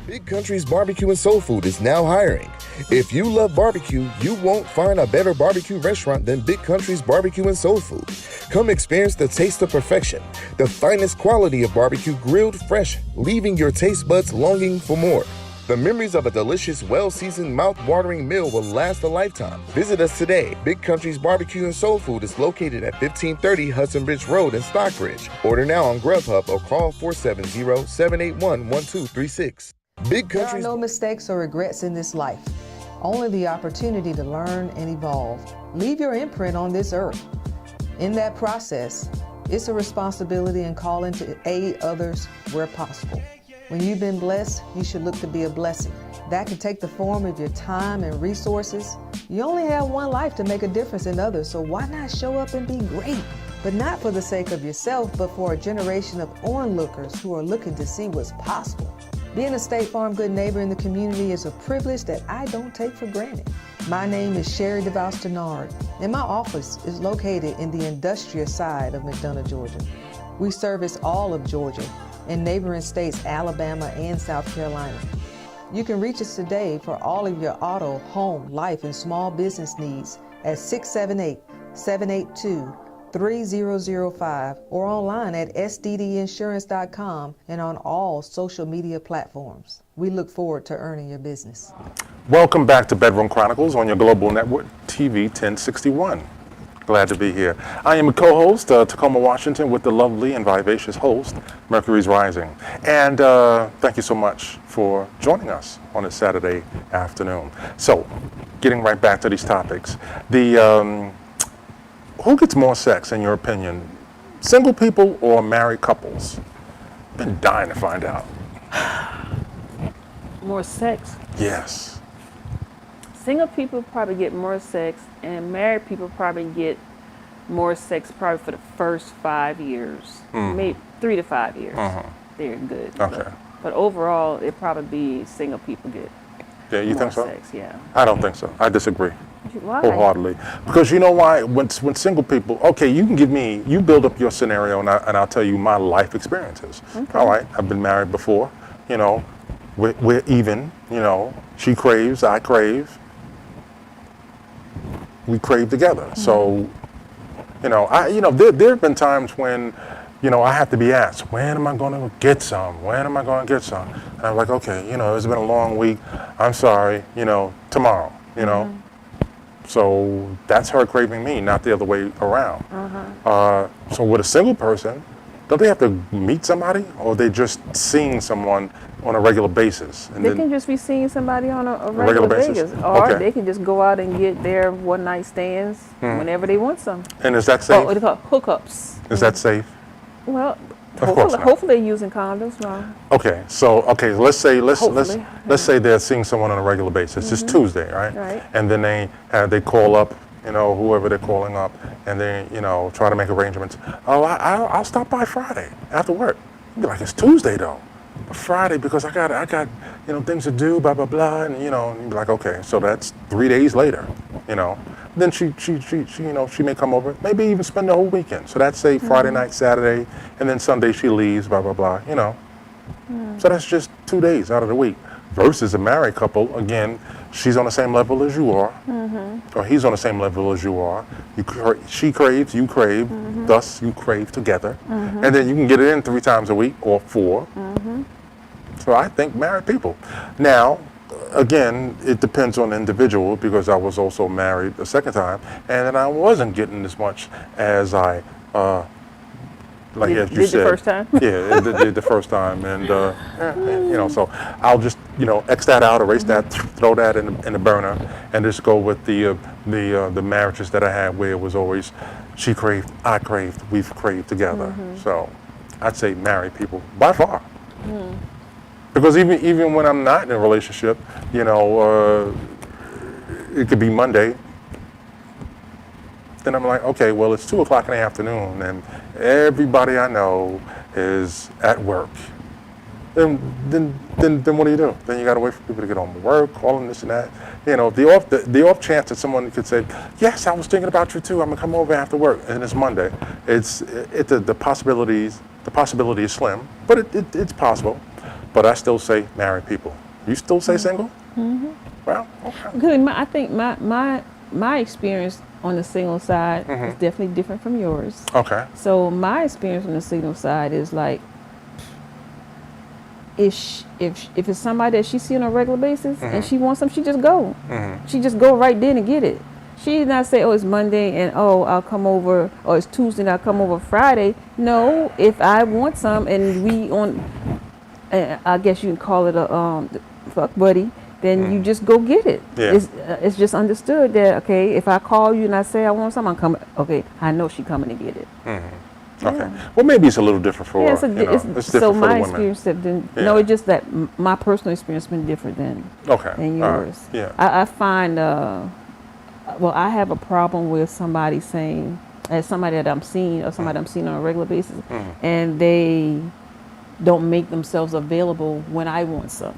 Big Country's Barbecue and Soul Food is now hiring. If you love barbecue, you won't find a better barbecue restaurant than Big Country's Barbecue and Soul Food. Come experience the taste of perfection, the finest quality of barbecue grilled fresh, leaving your taste buds longing for more. The memories of a delicious, well-seasoned, mouth-watering meal will last a lifetime. Visit us today. Big Country's Barbecue and Soul Food is located at 1530 Hudson Ridge Road in Stockbridge. Order now on Grubhub or call 470-781-1236. Big There are Country's... no mistakes or regrets in this life. only the opportunity to learn and evolve. Leave your imprint on this earth. In that process, it's a responsibility and calling to aid others where possible. When you've been blessed, you should look to be a blessing. That can take the form of your time and resources. You only have one life to make a difference in others, so why not show up and be great? But not for the sake of yourself, but for a generation of onlookers who are looking to see what's possible. Being a State Farm good neighbor in the community is a privilege that I don't take for granted. My name is Sherry DeVos Denard, and my office is located in the industrial side of McDonough, Georgia. We service all of Georgia and neighboring states Alabama and South Carolina. You can reach us today for all of your auto, home, life, and small business needs at 678-782-3005 or online at sddinsurance.com and on all social media platforms. We look forward to earning your business. Welcome back to Bedroom Chronicles on your global network, TV 1061. Glad to be here. I am a co-host, Tacoma, Washington, with the lovely and vivacious host, Mercury's Rising. And thank you so much for joining us on a Saturday afternoon. So, getting right back to these topics. Who gets more sex, in your opinion? Single people or married couples? Been dying to find out. More sex? Yes. Single people probably get more sex, and married people probably get more sex probably for the first 5 years, maybe 3 to 5 years. They're good. Okay. But overall, it probably be single people get. Yeah, you think so? Sex, yeah. I don't think so. I disagree. Why? Wholeheartedly. Because you know why? When single people, okay, you build up your scenario, and I'll tell you my life experiences. Okay. All right, I've been married before. You know, we're even. You know, she craves, I crave. We crave together. So, there have been times when, I have to be asked, when am I going to get some? When am I going to get some? And I'm like, okay, it's been a long week. I'm sorry, tomorrow, So that's her craving me, not the other way around. So with a single person, don't they have to meet somebody, or are they just seeing someone on a regular basis? And they can just be seeing somebody on a regular basis. Or they can just go out and get their one-night stands whenever they want some. And is that safe? What they call hookups. Is that safe? Well, of course not. Hopefully they're using condoms. No. Okay, so let's say they're seeing someone on a regular basis. It's Tuesday, right? Right. And then they call up, whoever they're calling up, and they try to make arrangements. Oh, I'll stop by Friday after work. You'd be like, it's Tuesday though. Friday, because I got things to do, blah blah blah, and you'd be like, okay, so that's 3 days later, Then she may come over, maybe even spend the whole weekend. So that's say Friday night, Saturday, and then Sunday she leaves, blah blah blah, So that's just 2 days out of the week. Versus a married couple, again, she's on the same level as you are, or he's on the same level as you are. She craves, you crave, thus you crave together, and then you can get it in 3 times a week or 4. So I think married people. Now, again, it depends on the individual, because I was also married a second time, and then I wasn't getting as much as I. Like as you said, the first time? Yeah, did the first time, and so I'll just X that out, erase that, throw that in the burner, and just go with the marriages that I had where it was always she craved, I craved, we've craved together. So I'd say married people by far, because even when I'm not in a relationship, it could be Monday. Then I'm like, okay, well, it's 2:00 in the afternoon, and everybody I know is at work. Then what do you do? Then you got to wait for people to get home from work, call them this and that. The off chance that someone could say, yes, I was thinking about you too. I'm gonna come over after work, and it's Monday. The possibility is slim, but it's possible. But I still say married people. You still say single? Well, okay. Good. I think my experience on the single side is definitely different from yours. Okay. So my experience on the single side is like, if it's somebody that she see on a regular basis and she wants some, she just go. She just go right then and get it. She did not say, oh, it's Monday and I'll come over, or it's Tuesday and I'll come over Friday. No, if I want some and we on, I guess you can call it a fuck buddy, then you just go get it. Yeah. It's just understood that, okay, if I call you and I say I want something, I'm coming. Okay, I know she's coming to get it. Okay. Yeah. Well, maybe it's a little different for It's it's different so for my the women. experience have been Yeah. it's just that my personal experience has been different than Okay. than All right. yours. Yeah. I find well, I have a problem with somebody saying, as somebody that I'm seeing or somebody I'm seeing on a regular basis, and they don't make themselves available when I want some.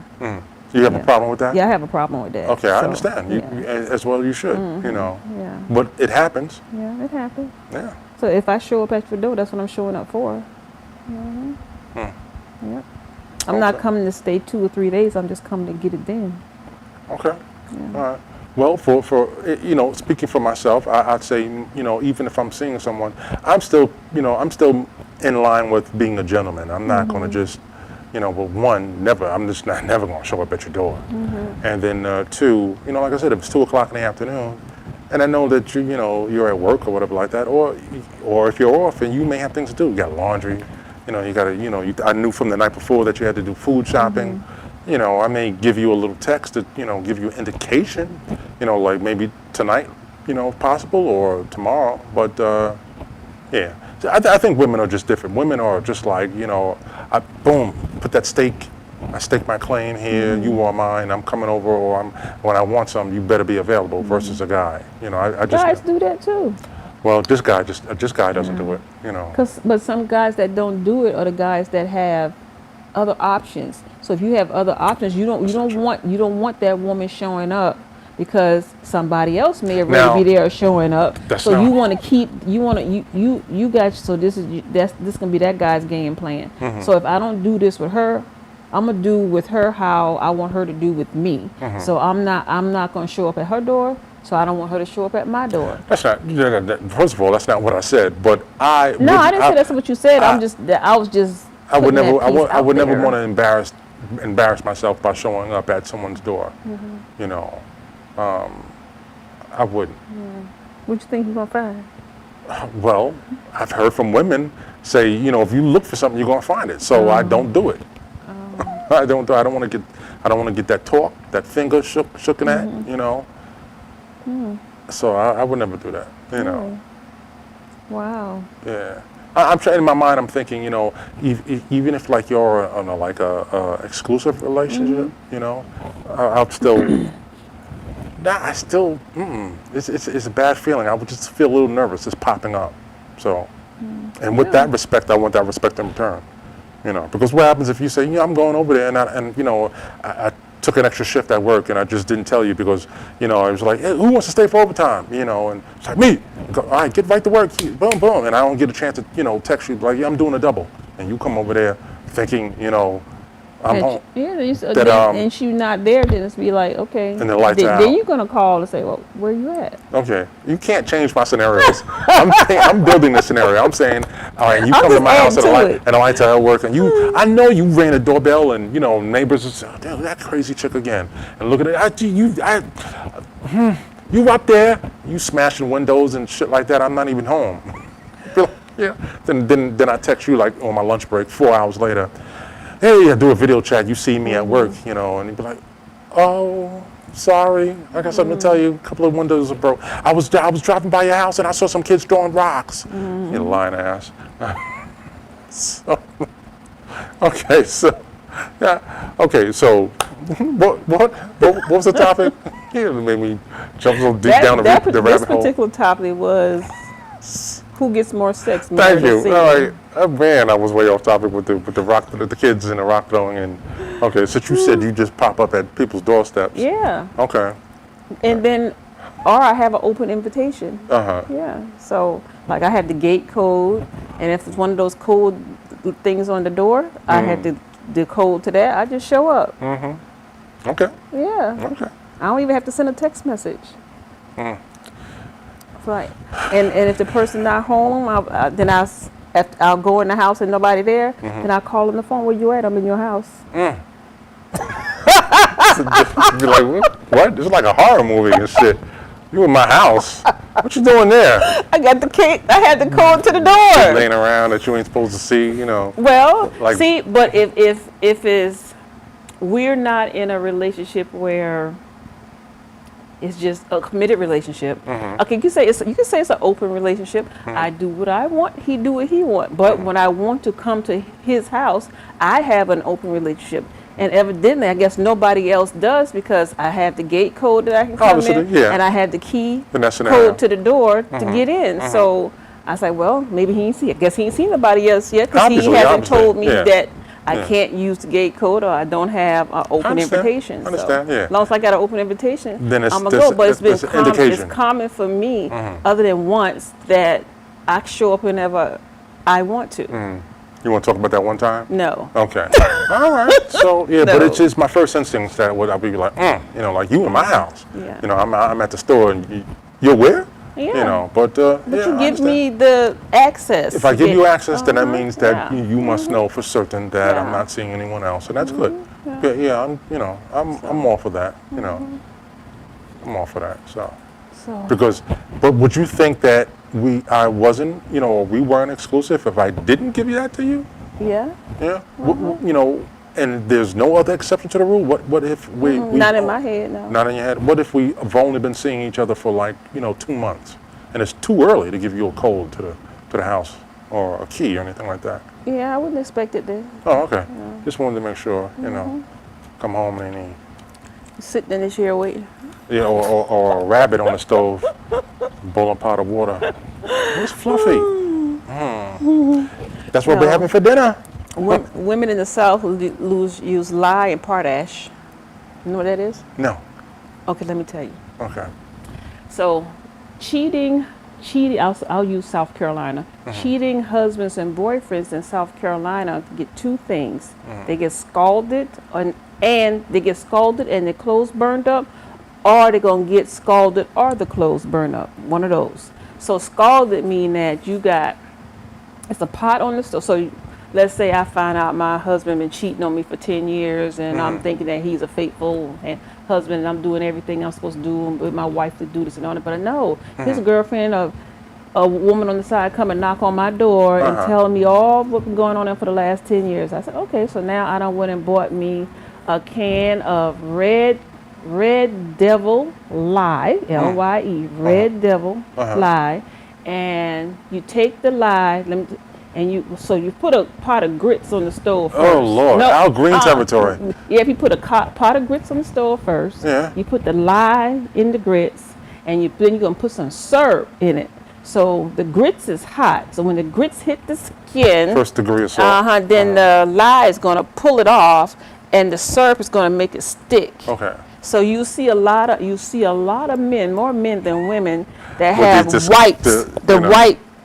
You have a problem with that? Yeah, I have a problem with that. Okay, I So, understand. yeah. As well you should, you know. Yeah. But it happens. Yeah, it happens. Yeah. So if I show up at your door, that's what I'm showing up for. Yep. I'm not coming to stay 2 or 3 days. I'm just coming to get it then. Okay. All right. Well, for you know, speaking for myself, I'd say, you know, even if I'm seeing someone, I'm still in line with being a gentleman. I'm not going to just, you know, well, one, I'm just never going to show up at your door. And then two, you know, like I said, if it's 2 o'clock in the afternoon, and I know that you're at work or whatever like that, or if you're off and you may have things to do, you got laundry, you know, you got to, I knew from the night before that you had to do food shopping. You know, I may give you a little text to, give you an indication, like maybe tonight, if possible, or tomorrow. But yeah, I think women are just different. Women are just like, boom, put that stake. I stake my claim here. You are mine. I'm coming over, or when I want something, you better be available. Versus a guy, I just guys do that too. Well, this guy doesn't do it, But some guys that don't do it are the guys that have other options. So if you have other options, you don't want that woman showing up because somebody else may already be there showing up. So you want to keep you guys. So this gonna be that guy's game plan. So if I don't do this with her, I'm gonna do with her how I want her to do with me. So I'm not gonna show up at her door. So I don't want her to show up at my door. That's not. First of all, that's not what I said. But I didn't say that's what you said. I would never want to embarrass myself by showing up at someone's door. I wouldn't. What you think you're gonna find? Well, I've heard from women say, if you look for something, you're gonna find it. So I don't do it. I don't want to get that talk, that finger shooken at. So I would never do that. Wow. Yeah. I'm trying, in my mind, I'm thinking, even if like you're on a exclusive relationship, I'll still. It's a bad feeling. I would just feel a little nervous, just popping up. So, and with that respect, I want that respect in return. Because what happens if you say, I'm going over there, and I took an extra shift at work, and I just didn't tell you because, I was like, hey, who wants to stay for overtime? And it's like, me. Go, all right, get right to work. Boom, boom. And I don't get a chance to, text you, like, yeah, I'm doing a double. And you come over there thinking, I'm home. Yeah, and she's not there, then it's be like, okay. And the lights out. Then you're going to call and say, well, where you at? Okay. You can't change my scenarios. I'm building the scenario. I'm saying, all right, you come to my house and the lights are at work, and I know you rang a doorbell, and, neighbors will say, oh, damn, that crazy chick again. And look at it. You up there, you smashing windows and shit like that. I'm not even home. Yeah. Then I text you like on my lunch break 4 hours later. Hey, I do a video chat. You see me at work, and you'd be like, "Oh, sorry, I got something to tell you. A couple of windows are broke. I was driving by your house and I saw some kids throwing rocks. You lying ass." Okay, so what was the topic? It made me jump a little deep down the rabbit hole. This particular topic was who gets more sex. Thank you. All right, man, I was way off topic with the rock, the kids and the rock throwing. And okay, since you said you just pop up at people's doorsteps. Yeah. Okay. And then, or I have an open invitation. Yeah. So like I have the gate code, and if it's one of those code things on the door, I had the code to that. I just show up. Okay. Yeah. Okay. I don't even have to send a text message. Right, and if the person not home, then I'll go in the house and nobody there. Then I call on the phone. Where you at? I'm in your house. Be like, what? It's like a horror movie and shit. You in my house? What you doing there? I got the key. I had the code to the door. Laying around that you ain't supposed to see. Well, like, see, but if it's we're not in a relationship where it's just a committed relationship. Okay, you can say it's an open relationship. I do what I want, he do what he want. But when I want to come to his house, I have an open relationship. And evidently, I guess nobody else does, because I have the gate code that I can come in, and I have the key code to the door to get in. So I was like, well, maybe he ain't seen. I guess he ain't seen nobody else yet, because he hasn't told me that I can't use the gate code, or I don't have an open invitation. I So understand, as long as I got an open invitation, then I'm gonna go. But it's common for me, other than once, that I show up whenever I want to. You want to talk about that one time? No. Okay. All right. So yeah, but it's just my first instinct that I'll be like, you know, like you in my house. Yeah. You know, I'm at the store and you're where? Yeah. You know, but you give me the access. If I give you access, then that means that you must know for certain that I'm not seeing anyone else, and that's good. Yeah, I'm all for that. You know, I'm all for that. So. Because, but would you think that I wasn't, you know, or we weren't exclusive if I didn't give you that to you? Yeah. Yeah. You know, and there's no other exception to the rule. What if we not in my head, no. Not in your head. What if we have only been seeing each other for like 2 months, and it's too early to give you a code to the house or a key or anything like that? Yeah, I wouldn't expect it then. Oh, okay. Just wanted to make sure, you know, come home and any sitting in the chair waiting. Yeah, or a rabbit on the stove, boiling pot of water. It's fluffy. That's what we're having for dinner. Women in the South use lye and potash. You know what that is? No. Okay, let me tell you. Okay. So, cheating. I'll use South Carolina. Cheating husbands and boyfriends in South Carolina get two things. They get scalded, and they get scalded and their clothes burned up, or they're gonna get scalded or the clothes burned up. One of those. So scalded mean that it's a pot on the stove. So let's say I find out my husband been cheating on me for 10 years, and I'm thinking that he's a faithful husband, and I'm doing everything I'm supposed to do with my wife to do this and all that. But I know his girlfriend, a woman on the side, come and knock on my door and tell me all what's been going on there for the last 10 years. I said, okay, so now I done went and bought me a can of Red Devil Lye, L-Y-E, Red Devil Lye, and you take the lye, and you put a pot of grits on the stove first. Oh Lord, Al Green territory. Yeah, if you put a pot of grits on the stove first, you put the lye in the grits, and then you're gonna put some syrup in it. So the grits is hot. So when the grits hit the skin, first degree of salt. Then the lye is gonna pull it off, and the syrup is gonna make it stick. Okay. So you see a lot of men, more men than women, that have whites.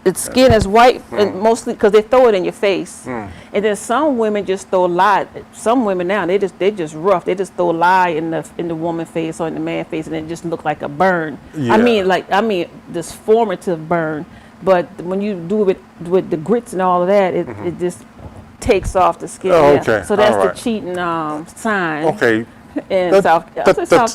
The skin is white, and mostly because they throw it in your face. And then some women just throw lye. Some women now they just rough. They just throw lye in the woman's face or in the man's face, and it just look like a burn. Yeah. I mean this formative burn. But when you do it with the grits and all of that, it just takes off the skin. Oh, okay. So that's the cheating sign. Okay. In South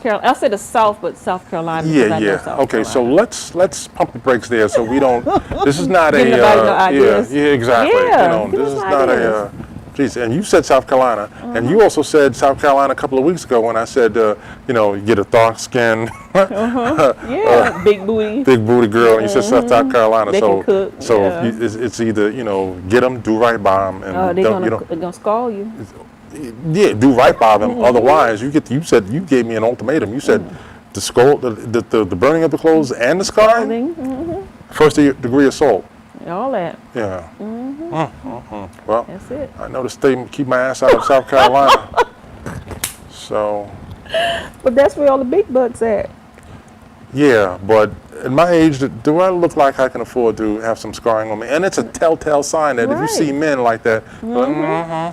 Carolina. I'll say the South, but South Carolina. Yeah. Okay, so let's pump the brakes there, so we don't. This is not a. Yeah, exactly. Yeah, this is not a. Geez, and you said South Carolina, and you also said South Carolina a couple of weeks ago when I said, you get a dark skin. Yeah, big booty. Big booty girl, and you said South Carolina. They can cook, it's either get them, do right by them, and they're gonna scald you. Yeah, do right by them. Otherwise, you gave me an ultimatum. You said the burning of the clothes and the scarring, first degree assault. All that. Yeah. Well, that's it. I know the state keep my ass out of South Carolina. So. But that's where all the big bucks at. Yeah, but at my age, do I look like I can afford to have some scarring on me? And it's a telltale sign that if you see men like that,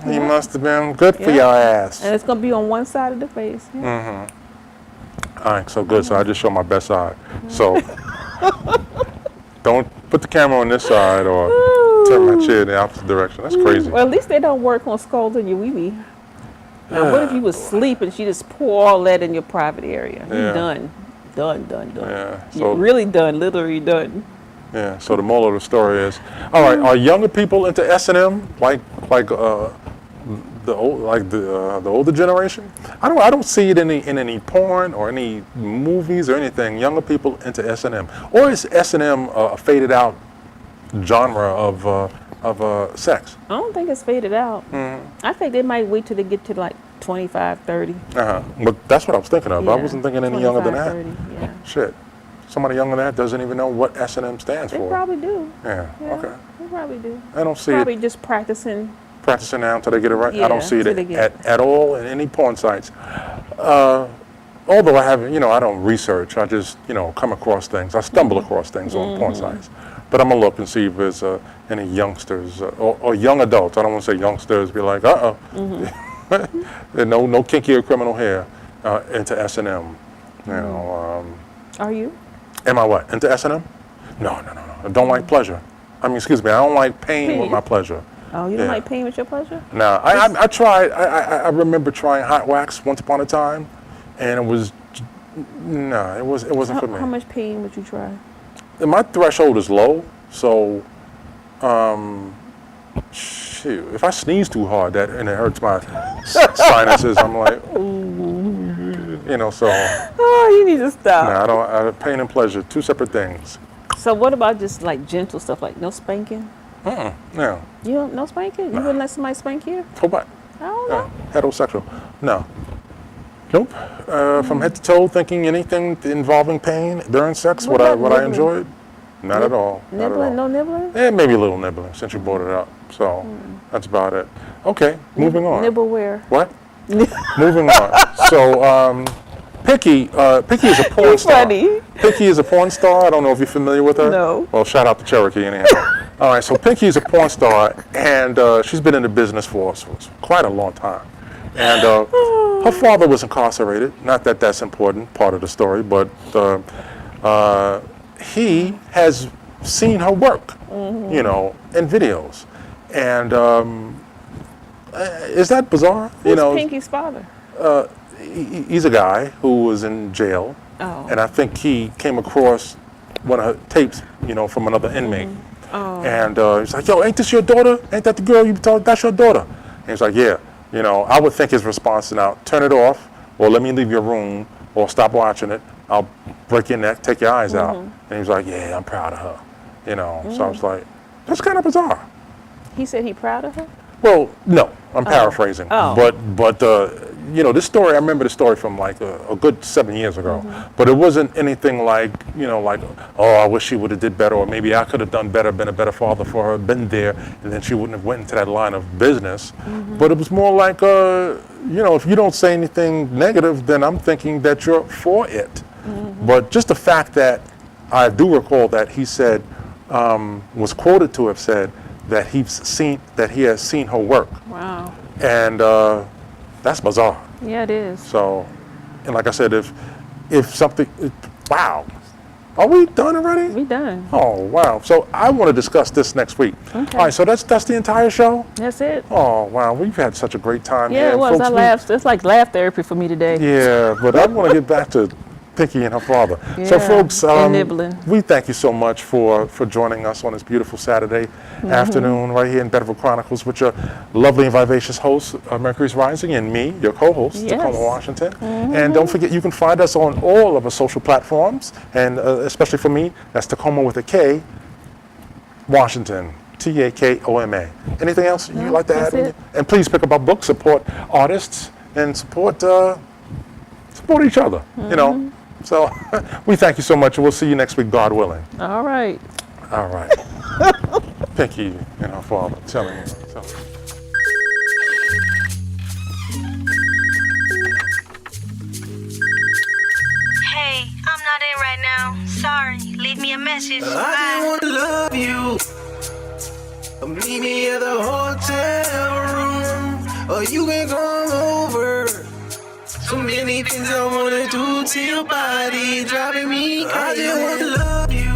he must have been good for your ass. And it's going to be on one side of the face. All right, so good. So I just show my best side. So don't put the camera on this side or turn my chair in the opposite direction. That's crazy. Well, at least they don't work on scalding your wee-wee. Now, what if you was asleep and she just pour all that in your private area? You're done. Done. Yeah. So you're really done, literally done. Yeah. So the moral of the story is, all right, are younger people into S&M like the old, like the older generation. I don't see it in any porn or any movies or anything. Younger people into S&M, or is S&M a faded out genre of sex? I don't think it's faded out. I think they might wait till they get to like 25, 30. But that's what I was thinking of. Yeah, I wasn't thinking any younger than that. 30, yeah. Shit. Somebody younger than that doesn't even know what S&M stands They for. probably do. Yeah. Okay. They probably do. I don't see Probably it just practicing. now until they get it right. I don't Yeah, see it till they get at all in any porn sites. Although I haven't, I don't research. I just, come across things. I stumble across things on porn sites. But I'm gonna look and see if there's any youngsters or young adults. I don't want to say youngsters. Be like, no kinky or criminal hair into S&M. Are you? Am I what? Into S&M? No. I don't like pleasure. I mean, excuse me. I don't like pain with my pleasure. Oh, you don't like pain with your pleasure? No, I tried. I remember trying hot wax once upon a time, and it wasn't for me. How much pain would you try? My threshold is low, so shoot, if I sneeze too hard and it hurts my sinuses, I'm like, so. Oh, you need to stop. No, pain and pleasure, two separate things. So what about just like gentle stuff, like no spanking? No. You don't no spanking? You wouldn't let somebody spank you? For what? I don't know. Heterosexual? No. Nope. From head to toe, thinking anything involving pain during sex, what I enjoyed? Not at all. Nibbling? No nibbling? Maybe a little nibbling since you brought it up. So that's about it. Okay, moving on. Nibble where? What? Moving on. So, Picky is a porn star. Funny. Picky is a porn star. I don't know if you're familiar with her. No. Well, shout out to Cherokee anyhow. All right, so Picky is a porn star, and she's been in the business for quite a long time. And her father was incarcerated. Not that that's important, part of the story, but he has seen her work, in videos. And is that bizarre? Who's Pinky's father? He's a guy who was in jail, and I think he came across one of her tapes, from another inmate. And he's like, "Yo, ain't this your daughter? Ain't that the girl you told? That's your daughter?" And he's like, "Yeah." I would think his response is now, turn it off, or let me leave your room, or stop watching it. I'll break your neck, take your eyes out. And he was like, "Yeah, I'm proud of her." So I was like, that's kind of bizarre. He said he proud of her? Well, no, I'm paraphrasing. But this story, I remember the story from like a good 7 years ago. But it wasn't anything like, I wish she would have did better, or maybe I could have done better, been a better father for her, been there, and then she wouldn't have went into that line of business. But it was more like, if you don't say anything negative, then I'm thinking that you're for it. But just the fact that I do recall that he said, was quoted to have said, that he has seen her work. Wow. And that's bizarre. Yeah, it is. So, and like I said, if something, wow. Are we done already? We done. Oh, wow. So I want to discuss this next week. Okay. All right, so that's the entire show? That's it. Oh, wow. We've had such a great time here. Yeah, it was. Folks, I laughed. It's like laugh therapy for me today. Yeah, but I want to get back to Picky and her father. Yeah, so folks, and nibbling. we thank you so much for joining us on this beautiful Saturday afternoon right here in Bedford Chronicles with your lovely and vivacious host, Mercury's Rising, and me, your co-host, Tacoma Washington. And don't forget, you can find us on all of our social platforms, and especially for me, that's Tacoma with a K, Washington. Takoma. Anything else you'd like to add? It. And please pick up our book, support artists, and support each other, So we thank you so much, and we'll see you next week, God willing. All right. All right. Pinky and her father telling me. Hey, I'm not in right now. Sorry. Leave me a message. I just want to love you. Meet me at the hotel room, or you can come over. So many things I wanna do to your body, driving me crazy. I just want to love you.